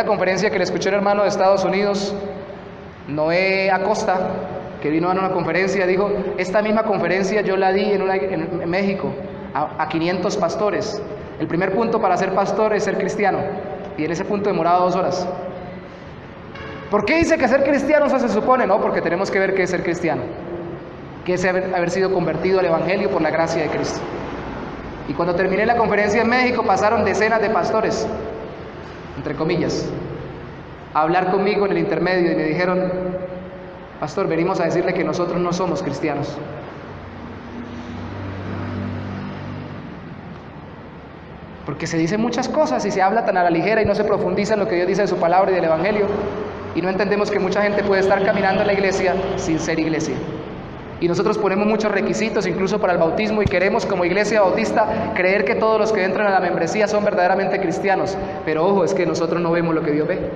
Speaker 1: conferencia que le escuché a un hermano de Estados Unidos, Noé Acosta, que vino a una conferencia, dijo, esta misma conferencia yo la di en México a 500 pastores. El primer punto para ser pastor es ser cristiano, y en ese punto demoraba 2 horas. ¿Por qué dice que ser cristiano se supone? No, porque tenemos que ver qué es ser cristiano, qué es haber sido convertido al Evangelio por la gracia de Cristo. Y cuando terminé la conferencia en México, pasaron decenas de pastores, entre comillas, a hablar conmigo en el intermedio y me dijeron, pastor, venimos a decirle que nosotros no somos cristianos. Porque se dicen muchas cosas y se habla tan a la ligera y no se profundiza en lo que Dios dice de su palabra y del Evangelio, y no entendemos que mucha gente puede estar caminando en la iglesia sin ser iglesia. Y nosotros ponemos muchos requisitos incluso para el bautismo, y queremos como iglesia bautista creer que todos los que entran a la membresía son verdaderamente cristianos, pero ojo, es que nosotros no vemos lo que Dios ve.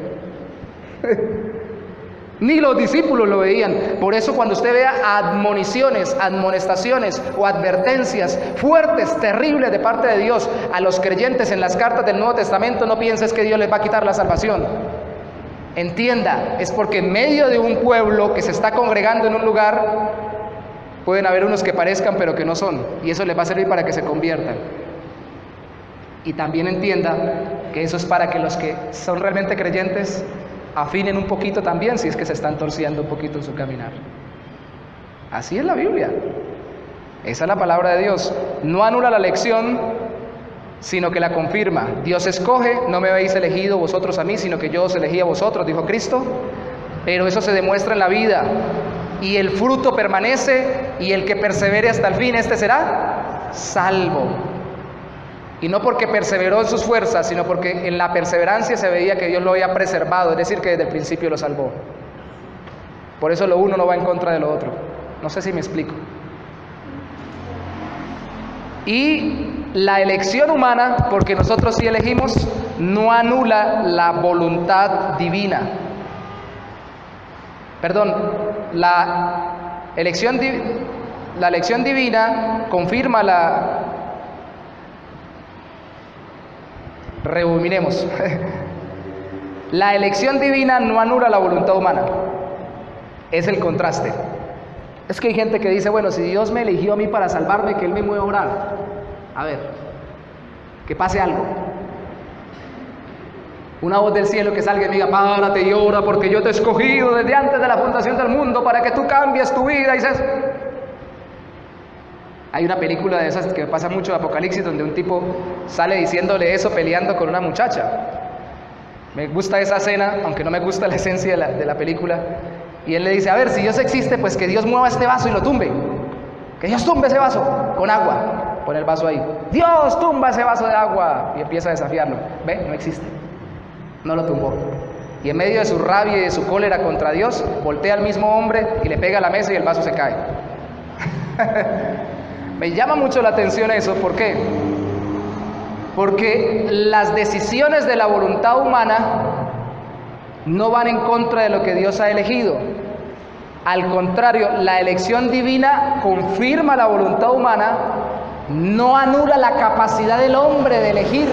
Speaker 1: Ni los discípulos lo veían. Por eso cuando usted vea admoniciones, admonestaciones o advertencias fuertes, terribles de parte de Dios a los creyentes en las cartas del Nuevo Testamento, no pienses que Dios les va a quitar la salvación. Entienda, es porque en medio de un pueblo que se está congregando en un lugar, pueden haber unos que parezcan pero que no son, y eso les va a servir para que se conviertan. Y también entienda que eso es para que los que son realmente creyentes afinen un poquito también, si es que se están torciendo un poquito en su caminar. Así es la Biblia. Esa es la palabra de Dios. No anula la elección, sino que la confirma. Dios escoge, no me habéis elegido vosotros a mí, sino que yo os elegí a vosotros, dijo Cristo. Pero eso se demuestra en la vida, y el fruto permanece, y el que persevere hasta el fin, este será salvo. Y no porque perseveró en sus fuerzas, sino porque en la perseverancia se veía que Dios lo había preservado, es decir, que desde el principio lo salvó. Por eso lo uno no va en contra de lo otro. No sé si me explico. Y la elección humana, porque nosotros sí elegimos, no anula la voluntad divina. Perdón, la elección divina confirma la... Rebobinemos. La elección divina no anula la voluntad humana. Es el contraste. Es que hay gente que dice, bueno, si Dios me eligió a mí para salvarme, que Él me mueva a orar. A ver, que pase algo. Una voz del cielo que salga y me diga, párate y ora porque yo te he escogido desde antes de la fundación del mundo para que tú cambies tu vida. Y dices, hay una película de esas que pasa mucho de Apocalipsis donde un tipo sale diciéndole eso peleando con una muchacha. Me gusta esa escena, aunque no me gusta la esencia de la película. Y él le dice, a ver, si Dios existe, pues que Dios mueva este vaso y lo tumbe. Que Dios tumbe ese vaso con agua. Pone el vaso ahí. Dios tumba ese vaso de agua. Y empieza a desafiarlo. Ve, no existe. No lo tumbó. Y en medio de su rabia y de su cólera contra Dios, voltea al mismo hombre y le pega a la mesa y el vaso se cae. Me llama mucho la atención eso. ¿Por qué? Porque las decisiones de la voluntad humana no van en contra de lo que Dios ha elegido. Al contrario, la elección divina confirma la voluntad humana, no anula la capacidad del hombre de elegir,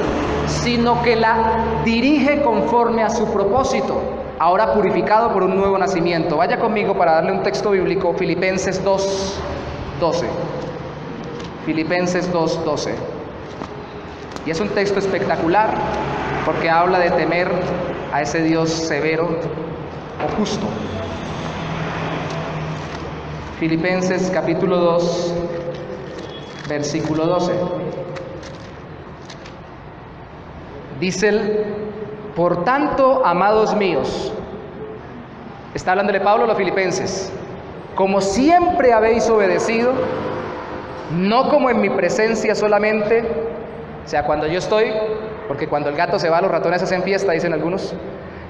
Speaker 1: sino que la dirige conforme a su propósito, ahora purificado por un nuevo nacimiento. Vaya conmigo para darle un texto bíblico, Filipenses 2:12. Filipenses 2:12. Y es un texto espectacular porque habla de temer a ese Dios severo o justo. Filipenses capítulo 2, versículo 12. Dice él, por tanto, amados míos, está hablándole Pablo a los filipenses, como siempre habéis obedecido, no como en mi presencia solamente, o sea, cuando yo estoy, porque cuando el gato se va, los ratones hacen fiesta, dicen algunos,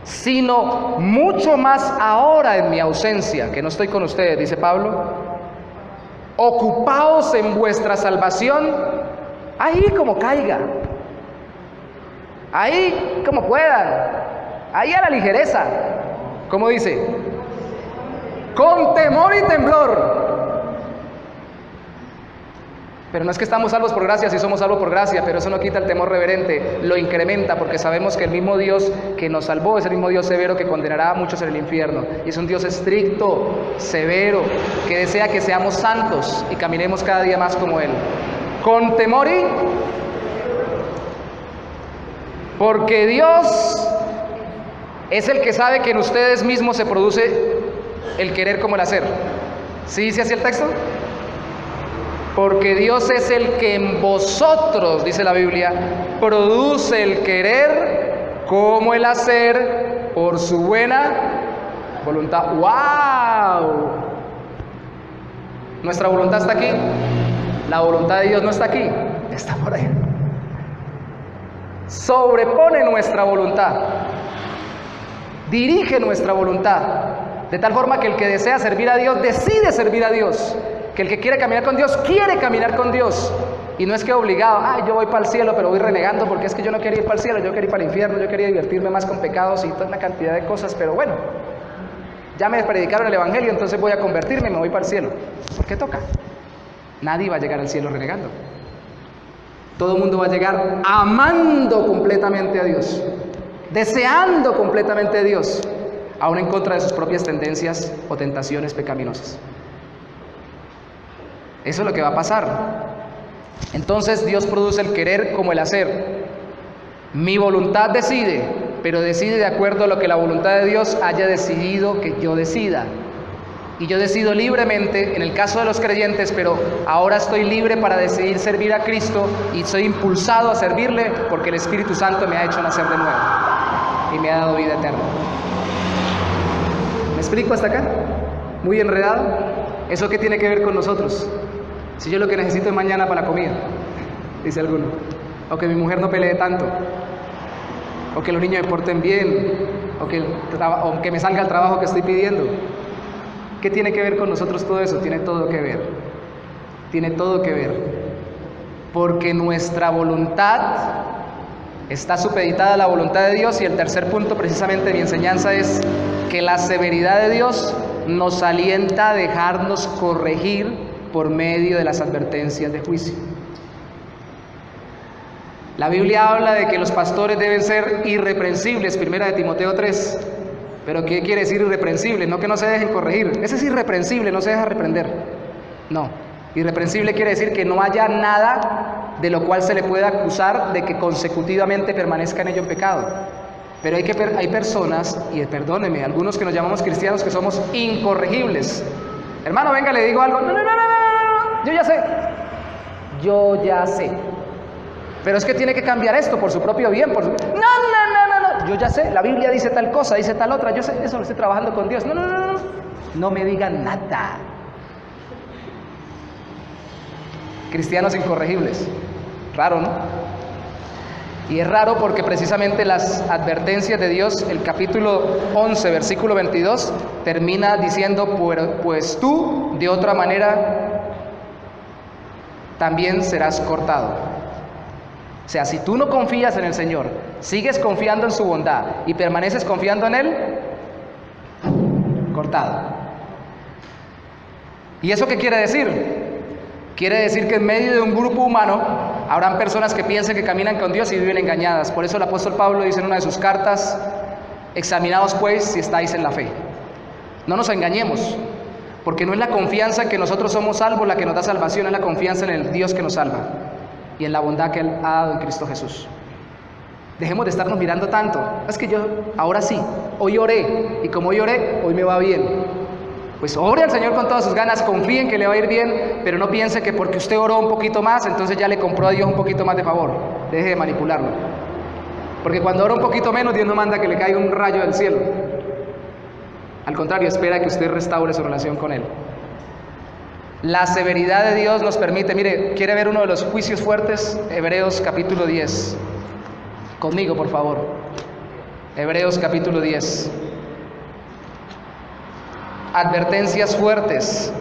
Speaker 1: sino mucho más ahora en mi ausencia, que no estoy con ustedes, dice Pablo, ocupaos en vuestra salvación, ahí como caiga, ahí como puedan, ahí a la ligereza, como dice, con temor y temblor. Pero no es que estamos salvos por gracia, sí somos salvos por gracia, pero eso no quita el temor reverente, lo incrementa, porque sabemos que el mismo Dios que nos salvó es el mismo Dios severo que condenará a muchos en el infierno. Y es un Dios estricto, severo, que desea que seamos santos y caminemos cada día más como Él. Con temor y... Porque Dios es el que sabe que en ustedes mismos se produce el querer como el hacer. ¿Sí dice así el texto? Porque Dios es el que en vosotros, dice la Biblia, produce el querer como el hacer por su buena voluntad. ¡Wow! Nuestra voluntad está aquí. La voluntad de Dios no está aquí, está por ahí. Sobrepone nuestra voluntad. Dirige nuestra voluntad. De tal forma que el que desea servir a Dios, decide servir a Dios. Que el que quiere caminar con Dios, quiere caminar con Dios. Y no es que obligado, yo voy para el cielo, pero voy renegando porque es que yo no quería ir para el cielo, yo quería ir para el infierno, yo quería divertirme más con pecados y toda una cantidad de cosas, pero bueno, ya me predicaron el evangelio, entonces voy a convertirme y me voy para el cielo. ¿Por qué toca? Nadie va a llegar al cielo renegando. Todo el mundo va a llegar amando completamente a Dios, deseando completamente a Dios, aún en contra de sus propias tendencias o tentaciones pecaminosas. Eso es lo que va a pasar. Entonces Dios produce el querer como el hacer. Mi voluntad decide, pero decide de acuerdo a lo que la voluntad de Dios haya decidido que yo decida. Y yo decido libremente, en el caso de los creyentes, pero ahora estoy libre para decidir servir a Cristo y soy impulsado a servirle porque el Espíritu Santo me ha hecho nacer de nuevo y me ha dado vida eterna. ¿Me explico hasta acá? ¿Muy enredado? ¿Eso qué tiene que ver con nosotros? Si yo lo que necesito es mañana para la comida, dice alguno, o que mi mujer no pelee tanto, o que los niños me porten bien, o que me salga el trabajo que estoy pidiendo. ¿Qué tiene que ver con nosotros todo eso? Tiene todo que ver. Tiene todo que ver. porque nuestra voluntad está supeditada a la voluntad de Dios. Y el tercer punto precisamente de mi enseñanza es que la severidad de Dios nos alienta a dejarnos corregir por medio de las advertencias de juicio. La Biblia habla de que los pastores deben ser irreprensibles, 1 Timoteo 3. Pero ¿qué quiere decir irreprensible? No que no se dejen corregir. Ese es irreprensible, no se deja reprender. No, irreprensible quiere decir que no haya nada de lo cual se le pueda acusar de que consecutivamente permanezca en ello en pecado. Pero hay personas, y perdóneme, algunos que nos llamamos cristianos que somos incorregibles. Hermano, venga, le digo algo. No, yo ya sé. Pero es que tiene que cambiar esto por su propio bien. No. Yo ya sé, la Biblia dice tal cosa, dice tal otra. Yo sé, eso lo estoy trabajando con Dios. No me digan nada. Cristianos incorregibles. Raro, ¿no? Y es raro porque precisamente las advertencias de Dios, el capítulo 11, versículo 22, termina diciendo, pues tú, de otra manera, también serás cortado. O sea, si tú no confías en el Señor, sigues confiando en su bondad y permaneces confiando en Él, cortado. ¿Y eso qué quiere decir? Quiere decir que en medio de un grupo humano habrán personas que piensen que caminan con Dios y viven engañadas. Por eso el apóstol Pablo dice en una de sus cartas, examinaos pues si estáis en la fe. No nos engañemos, porque no es la confianza en que nosotros somos salvos la que nos da salvación, es la confianza en el Dios que nos salva y en la bondad que Él ha dado en Cristo Jesús. Dejemos de estarnos mirando tanto. Es que yo, ahora sí, hoy oré, y como hoy oré, hoy me va bien. Pues ore al Señor con todas sus ganas, confíe en que le va a ir bien, pero no piense que porque usted oró un poquito más, entonces ya le compró a Dios un poquito más de favor. Deje de manipularlo. Porque cuando ora un poquito menos, Dios no manda que le caiga un rayo del cielo. Al contrario, espera que usted restaure su relación con Él. La severidad de Dios nos permite, mire, ¿quiere ver uno de los juicios fuertes? Hebreos capítulo 10. Conmigo, por favor. Hebreos capítulo 10. Advertencias fuertes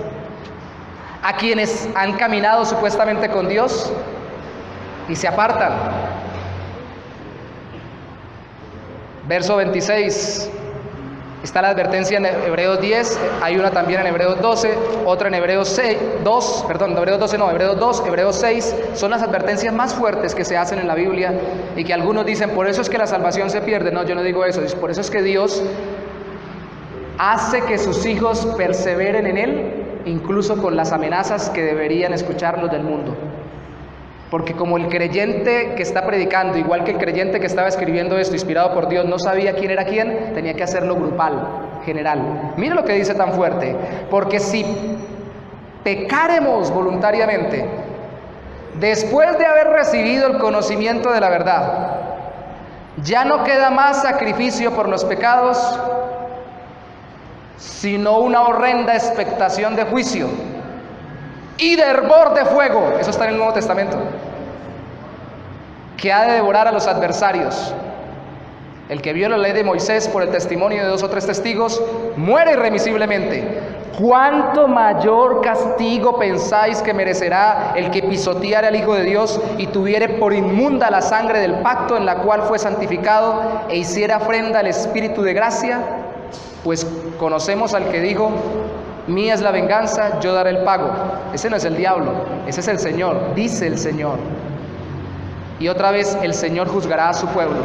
Speaker 1: a quienes han caminado supuestamente con Dios y se apartan. Verso 26. Está la advertencia en Hebreos 10, hay una también en Hebreos 12, otra en Hebreos 2, Hebreos 6, son las advertencias más fuertes que se hacen en la Biblia y que algunos dicen, por eso es que la salvación se pierde. No, yo no digo eso, por eso es que Dios hace que sus hijos perseveren en Él, incluso con las amenazas que deberían escucharlos del mundo. Porque como el creyente que está predicando, igual que el creyente que estaba escribiendo esto, inspirado por Dios, no sabía quién era quién, tenía que hacerlo grupal, general. Mira lo que dice tan fuerte. Porque si pecaremos voluntariamente, después de haber recibido el conocimiento de la verdad, ya no queda más sacrificio por los pecados, sino una horrenda expectación de juicio y de hervor de fuego, eso está en el Nuevo Testamento, que ha de devorar a los adversarios. El que viola la ley de Moisés por el testimonio de 2 o 3 testigos, muere irremisiblemente. ¿Cuánto mayor castigo pensáis que merecerá el que pisoteare al Hijo de Dios y tuviere por inmunda la sangre del pacto en la cual fue santificado e hiciera ofrenda al Espíritu de gracia? Pues conocemos al que dijo, mía es la venganza, yo daré el pago. Ese no es el diablo, ese es el Señor, dice el Señor. Y otra vez el Señor juzgará a su pueblo.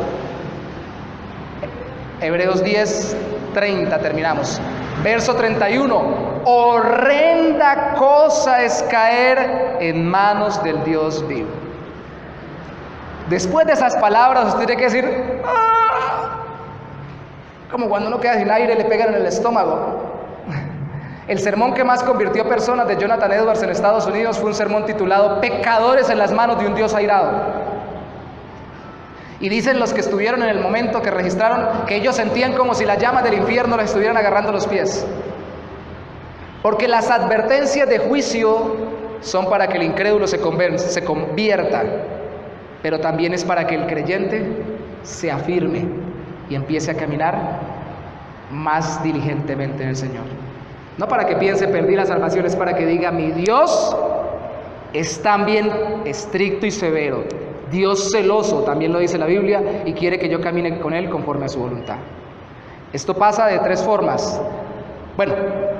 Speaker 1: Hebreos 10, 30, terminamos. Verso 31, horrenda cosa es caer en manos del Dios vivo. Después de esas palabras usted tiene que decir, ¡ah! Como cuando uno queda sin aire y le pegan en el estómago. El sermón que más convirtió personas de Jonathan Edwards en Estados Unidos fue un sermón titulado Pecadores en las manos de un Dios airado. Y dicen los que estuvieron en el momento que registraron que ellos sentían como si las llamas del infierno les estuvieran agarrando los pies. Porque las advertencias de juicio son para que el incrédulo se convierta, pero también es para que el creyente se afirme y empiece a caminar más diligentemente en el Señor. No para que piense, perdí la salvación, es para que diga, mi Dios es también estricto y severo, Dios celoso, también lo dice la Biblia, y quiere que yo camine con Él conforme a su voluntad. Esto pasa de tres formas. Bueno,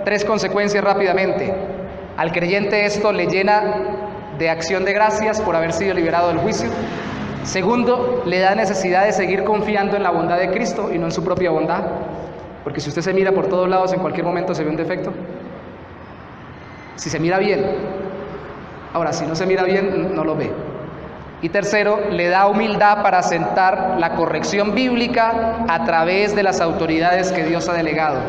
Speaker 1: tres consecuencias rápidamente. Al creyente esto le llena de acción de gracias por haber sido liberado del juicio. Segundo, le da necesidad de seguir confiando en la bondad de Cristo y no en su propia bondad. Porque si usted se mira por todos lados, en cualquier momento se ve un defecto. Si se mira bien. Ahora, si no se mira bien, no lo ve. Y tercero, le da humildad para asentar la corrección bíblica a través de las autoridades que Dios ha delegado.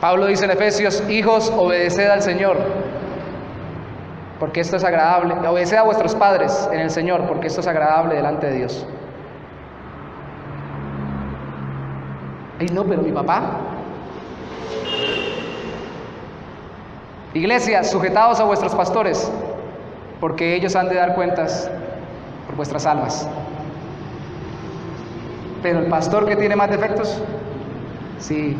Speaker 1: Pablo dice en Efesios: hijos, obedeced al Señor, porque esto es agradable. Obedeced a vuestros padres en el Señor, porque esto es agradable delante de Dios. Ay, no, pero mi papá. Iglesia, sujetaos a vuestros pastores, porque ellos han de dar cuentas por vuestras almas. Pero el pastor que tiene más defectos, sí,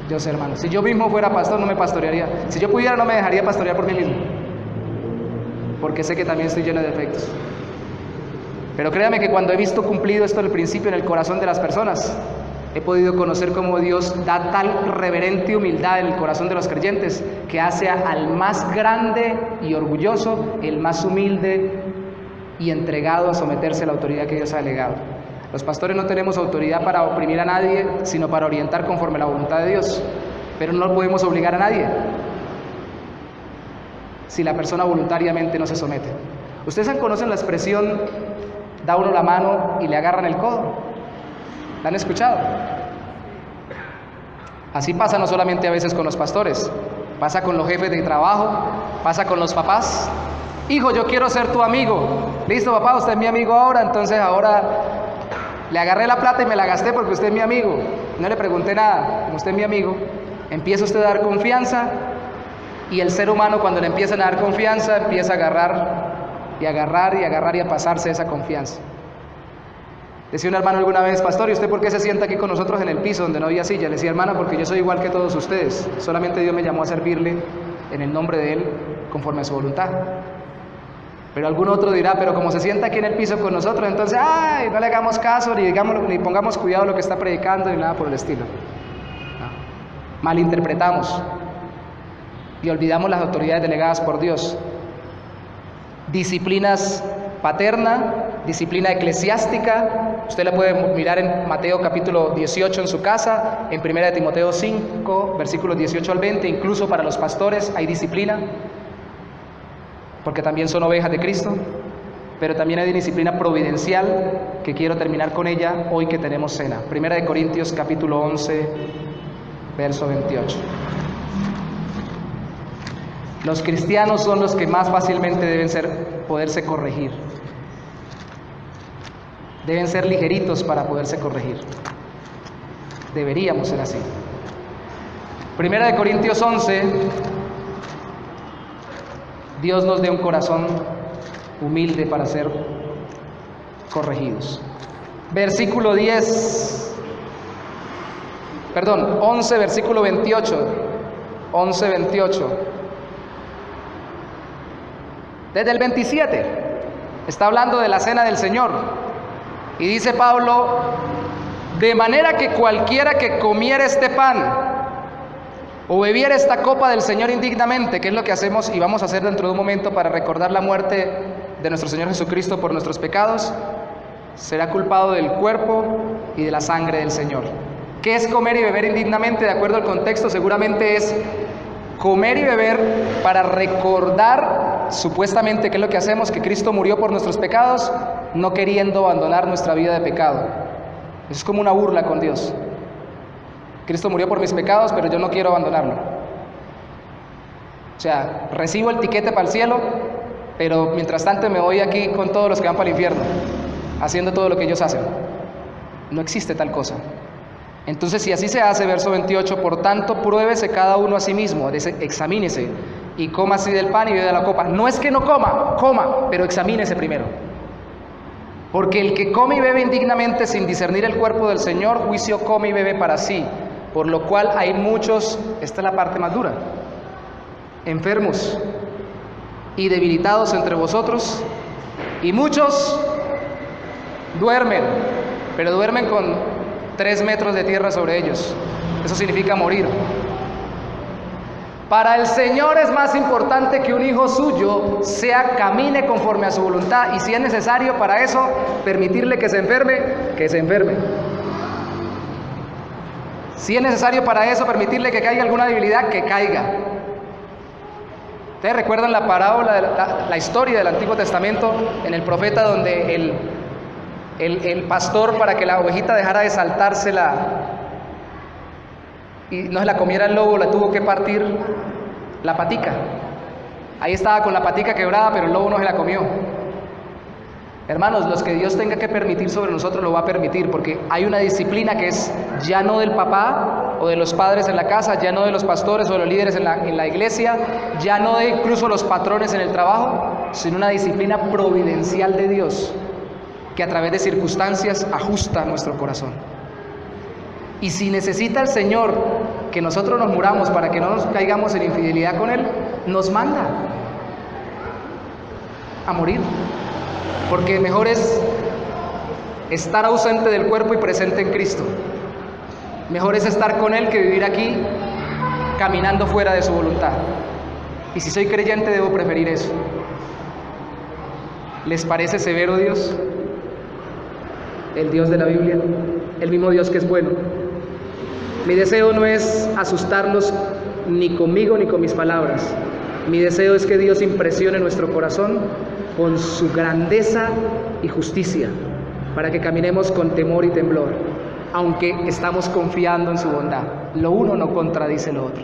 Speaker 1: yo sé, hermano. Si yo mismo fuera pastor, no me pastorearía. Si yo pudiera, no me dejaría pastorear por mí mismo, porque sé que también estoy lleno de defectos. Pero créame que cuando he visto cumplido esto del principio en el corazón de las personas, he podido conocer cómo Dios da tal reverente humildad en el corazón de los creyentes que hace al más grande y orgulloso el más humilde y entregado a someterse a la autoridad que Dios ha delegado. Los pastores no tenemos autoridad para oprimir a nadie, sino para orientar conforme a la voluntad de Dios, pero no podemos obligar a nadie si la persona voluntariamente no se somete. Ustedes conocen la expresión: da uno la mano y le agarran el codo. ¿La han escuchado? Así pasa no solamente a veces con los pastores, pasa con los jefes de trabajo, pasa con los papás. Hijo, yo quiero ser tu amigo. Listo, papá, usted es mi amigo ahora, entonces ahora le agarré la plata y me la gasté porque usted es mi amigo. No le pregunté nada, como usted es mi amigo, empieza usted a dar confianza, y el ser humano, cuando le empiezan a dar confianza, empieza a agarrar y agarrar y agarrar y a pasarse esa confianza. Decía un hermano alguna vez: pastor, ¿y usted por qué se sienta aquí con nosotros en el piso donde no había silla? Le decía: hermano, porque yo soy igual que todos ustedes, solamente Dios me llamó a servirle en el nombre de Él, conforme a su voluntad. Pero algún otro dirá: pero como se sienta aquí en el piso con nosotros, entonces, ay, no le hagamos caso, ni pongamos cuidado a lo que está predicando, ni nada por el estilo. No. Malinterpretamos y olvidamos las autoridades delegadas por Dios. Disciplinas paterna, disciplina eclesiástica, usted la puede mirar en Mateo capítulo 18 en su casa, en 1 de Timoteo 5, versículos 18 al 20, incluso para los pastores hay disciplina, porque también son ovejas de Cristo, pero también hay disciplina providencial, que quiero terminar con ella hoy que tenemos cena. 1 de Corintios capítulo 11, verso 28. Los cristianos son los que más fácilmente deben poderse corregir. Deben ser ligeritos para poderse corregir. Deberíamos ser así. 1 de Corintios 11. Dios nos dé un corazón humilde para ser corregidos. Versículo 11, versículo 28. 11, 28. Desde el 27 está hablando de la cena del Señor y dice Pablo: de manera que cualquiera que comiera este pan o bebiera esta copa del Señor indignamente, que es lo que hacemos y vamos a hacer dentro de un momento para recordar la muerte de nuestro Señor Jesucristo por nuestros pecados, será culpado del cuerpo y de la sangre del Señor. ¿Qué es comer y beber indignamente? De acuerdo al contexto, seguramente es comer y beber para recordar, supuestamente, ¿qué es lo que hacemos? Que Cristo murió por nuestros pecados, no queriendo abandonar nuestra vida de pecado. Eso es como una burla con Dios. Cristo murió por mis pecados, pero yo no quiero abandonarlo. O sea, recibo el tiquete para el cielo, pero mientras tanto me voy aquí con todos los que van para el infierno, haciendo todo lo que ellos hacen. No existe tal cosa. Entonces, si así se hace, verso 28, por tanto, pruébese cada uno a sí mismo, examínese, y coma así del pan y bebe de la copa. No es que no coma, pero examínese primero. Porque el que come y bebe indignamente sin discernir el cuerpo del Señor, juicio come y bebe para sí, por lo cual hay muchos, esta es la parte más dura, enfermos y debilitados entre vosotros, y muchos duermen, pero duermen con 3 metros de tierra sobre ellos. Eso significa morir. Para el Señor es más importante que un hijo suyo camine conforme a su voluntad, y si es necesario para eso permitirle que se enferme, que se enferme. Si es necesario para eso permitirle que caiga alguna debilidad, que caiga. ¿Ustedes recuerdan la parábola, la historia del Antiguo Testamento en el profeta, donde el pastor, para que la ovejita dejara de saltársela y no se la comiera el lobo, la tuvo que partir la patica? Ahí estaba con la patica quebrada, pero el lobo no se la comió. Hermanos, los que Dios tenga que permitir sobre nosotros lo va a permitir, porque hay una disciplina que es ya no del papá o de los padres en la casa, ya no de los pastores o de los líderes en la iglesia, ya no de incluso los patrones en el trabajo, sino una disciplina providencial de Dios, que a través de circunstancias ajusta nuestro corazón. Y si necesita el Señor que nosotros nos muramos para que no nos caigamos en infidelidad con Él, nos manda a morir. Porque mejor es estar ausente del cuerpo y presente en Cristo. Mejor es estar con Él que vivir aquí caminando fuera de su voluntad. Y si soy creyente debo preferir eso. ¿Les parece severo Dios? El Dios de la Biblia, el mismo Dios que es bueno. Mi deseo no es asustarlos ni conmigo ni con mis palabras. Mi deseo es que Dios impresione nuestro corazón con su grandeza y justicia, para que caminemos con temor y temblor, aunque estamos confiando en su bondad. Lo uno no contradice lo otro.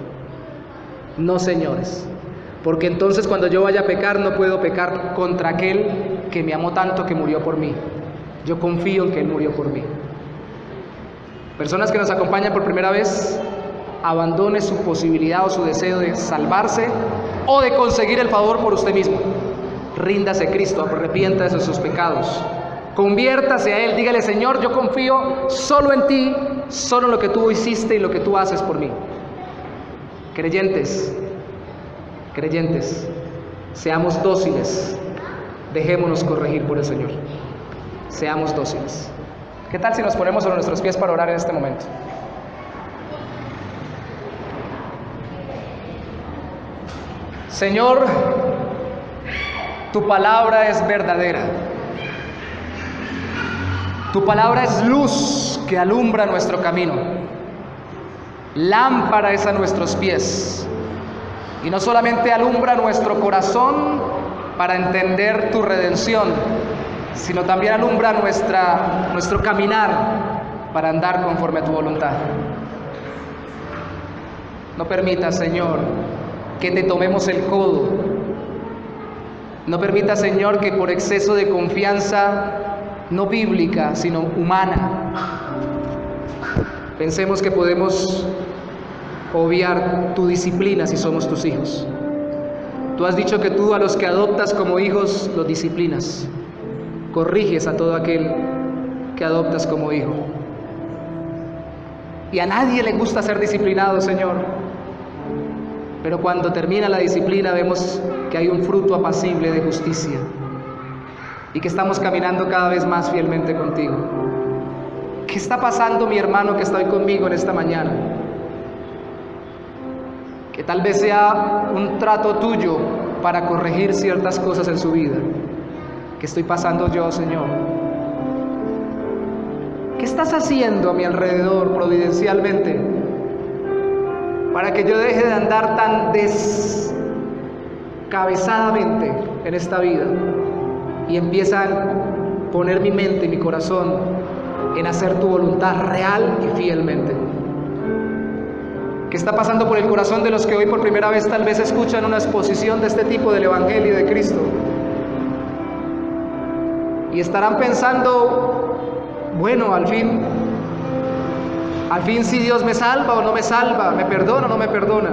Speaker 1: No, señores, porque entonces cuando yo vaya a pecar, no puedo pecar contra aquel que me amó tanto que murió por mí. Yo confío en que Él murió por mí. Personas que nos acompañan por primera vez, abandone su posibilidad o su deseo de salvarse o de conseguir el favor por usted mismo. Ríndase a Cristo, arrepiéntase de sus pecados, conviértase a Él, dígale: Señor, yo confío solo en ti, solo en lo que tú hiciste y lo que tú haces por mí. Creyentes, seamos dóciles, dejémonos corregir por el Señor, seamos dóciles. ¿Qué tal si nos ponemos sobre nuestros pies para orar en este momento? Señor, tu palabra es verdadera. Tu palabra es luz que alumbra nuestro camino. Lámpara es a nuestros pies. Y no solamente alumbra nuestro corazón para entender tu redención, sino también alumbra nuestro caminar para andar conforme a tu voluntad. No permitas, Señor, que te tomemos el codo. No permitas, Señor, que por exceso de confianza, no bíblica, sino humana, pensemos que podemos obviar tu disciplina si somos tus hijos. Tú has dicho que tú a los que adoptas como hijos los disciplinas. Corriges a todo aquel que adoptas como hijo. Y a nadie le gusta ser disciplinado, Señor. Pero cuando termina la disciplina vemos que hay un fruto apacible de justicia y que estamos caminando cada vez más fielmente contigo. ¿Qué está pasando, mi hermano que está hoy conmigo en esta mañana? Que tal vez sea un trato tuyo para corregir ciertas cosas en su vida. ¿Qué estoy pasando yo, Señor? ¿Qué estás haciendo a mi alrededor providencialmente para que yo deje de andar tan descabezadamente en esta vida y empiece a poner mi mente y mi corazón en hacer tu voluntad real y fielmente? ¿Qué está pasando por el corazón de los que hoy por primera vez tal vez escuchan una exposición de este tipo del Evangelio de Cristo? Y estarán pensando: bueno, al fin si Dios me salva o no me salva, me perdona o no me perdona.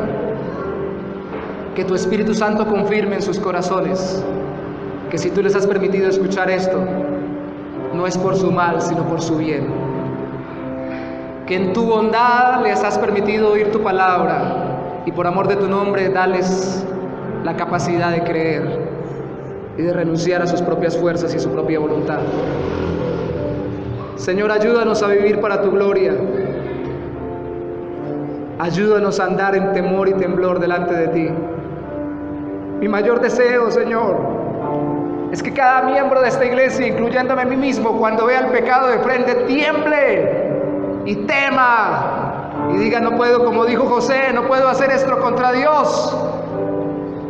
Speaker 1: Que tu Espíritu Santo confirme en sus corazones que si tú les has permitido escuchar esto, no es por su mal, sino por su bien. Que en tu bondad les has permitido oír tu palabra y por amor de tu nombre dales la capacidad de creer. y de renunciar a sus propias fuerzas y su propia voluntad. Señor, ayúdanos a vivir para tu gloria. Ayúdanos a andar en temor y temblor delante de ti. Mi mayor deseo, Señor, es que cada miembro de esta iglesia, incluyéndome a mí mismo, cuando vea el pecado de frente, tiemble y tema y diga: no puedo, como dijo José, no puedo hacer esto contra Dios.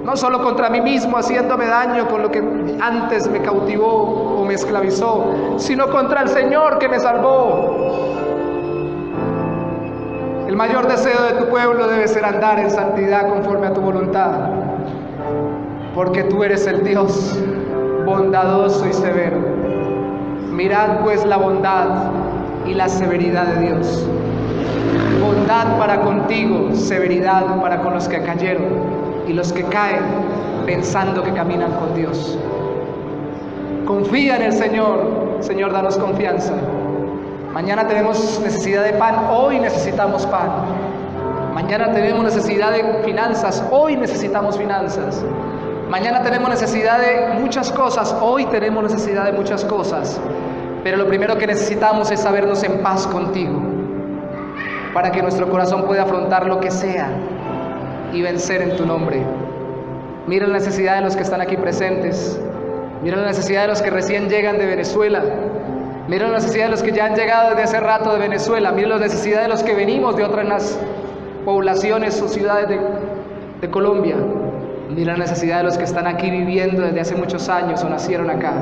Speaker 1: No solo contra mí mismo, haciéndome daño con lo que antes me cautivó o me esclavizó, sino contra el Señor que me salvó. El mayor deseo de tu pueblo debe ser andar en santidad conforme a tu voluntad, porque tú eres el Dios bondadoso y severo. Mirad pues la bondad y la severidad de Dios. Bondad para contigo, severidad para con los que cayeron y los que caen pensando que caminan con Dios. Confía en el Señor. Señor, danos confianza. Mañana tenemos necesidad de pan, hoy necesitamos pan. Mañana tenemos necesidad de finanzas, hoy necesitamos finanzas. Mañana tenemos necesidad de muchas cosas, hoy tenemos necesidad de muchas cosas. Pero lo primero que necesitamos es sabernos en paz contigo, para que nuestro corazón pueda afrontar lo que sea y vencer en tu nombre. Mira la necesidad de los que están aquí presentes. Mira la necesidad de los que recién llegan de Venezuela. Mira la necesidad de los que ya han llegado desde hace rato de Venezuela. Mira la necesidad de los que venimos de otras poblaciones o ciudades de Colombia. Mira la necesidad de los que están aquí viviendo desde hace muchos años o nacieron acá.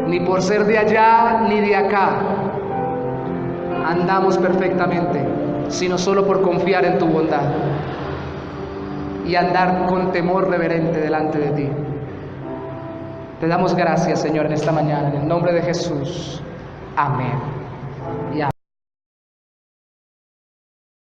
Speaker 1: Ni por ser de allá ni de acá andamos perfectamente, sino solo por confiar en tu bondad y andar con temor reverente delante de ti. Te damos gracias, Señor, en esta mañana, en el nombre de Jesús. Amén. Y amén.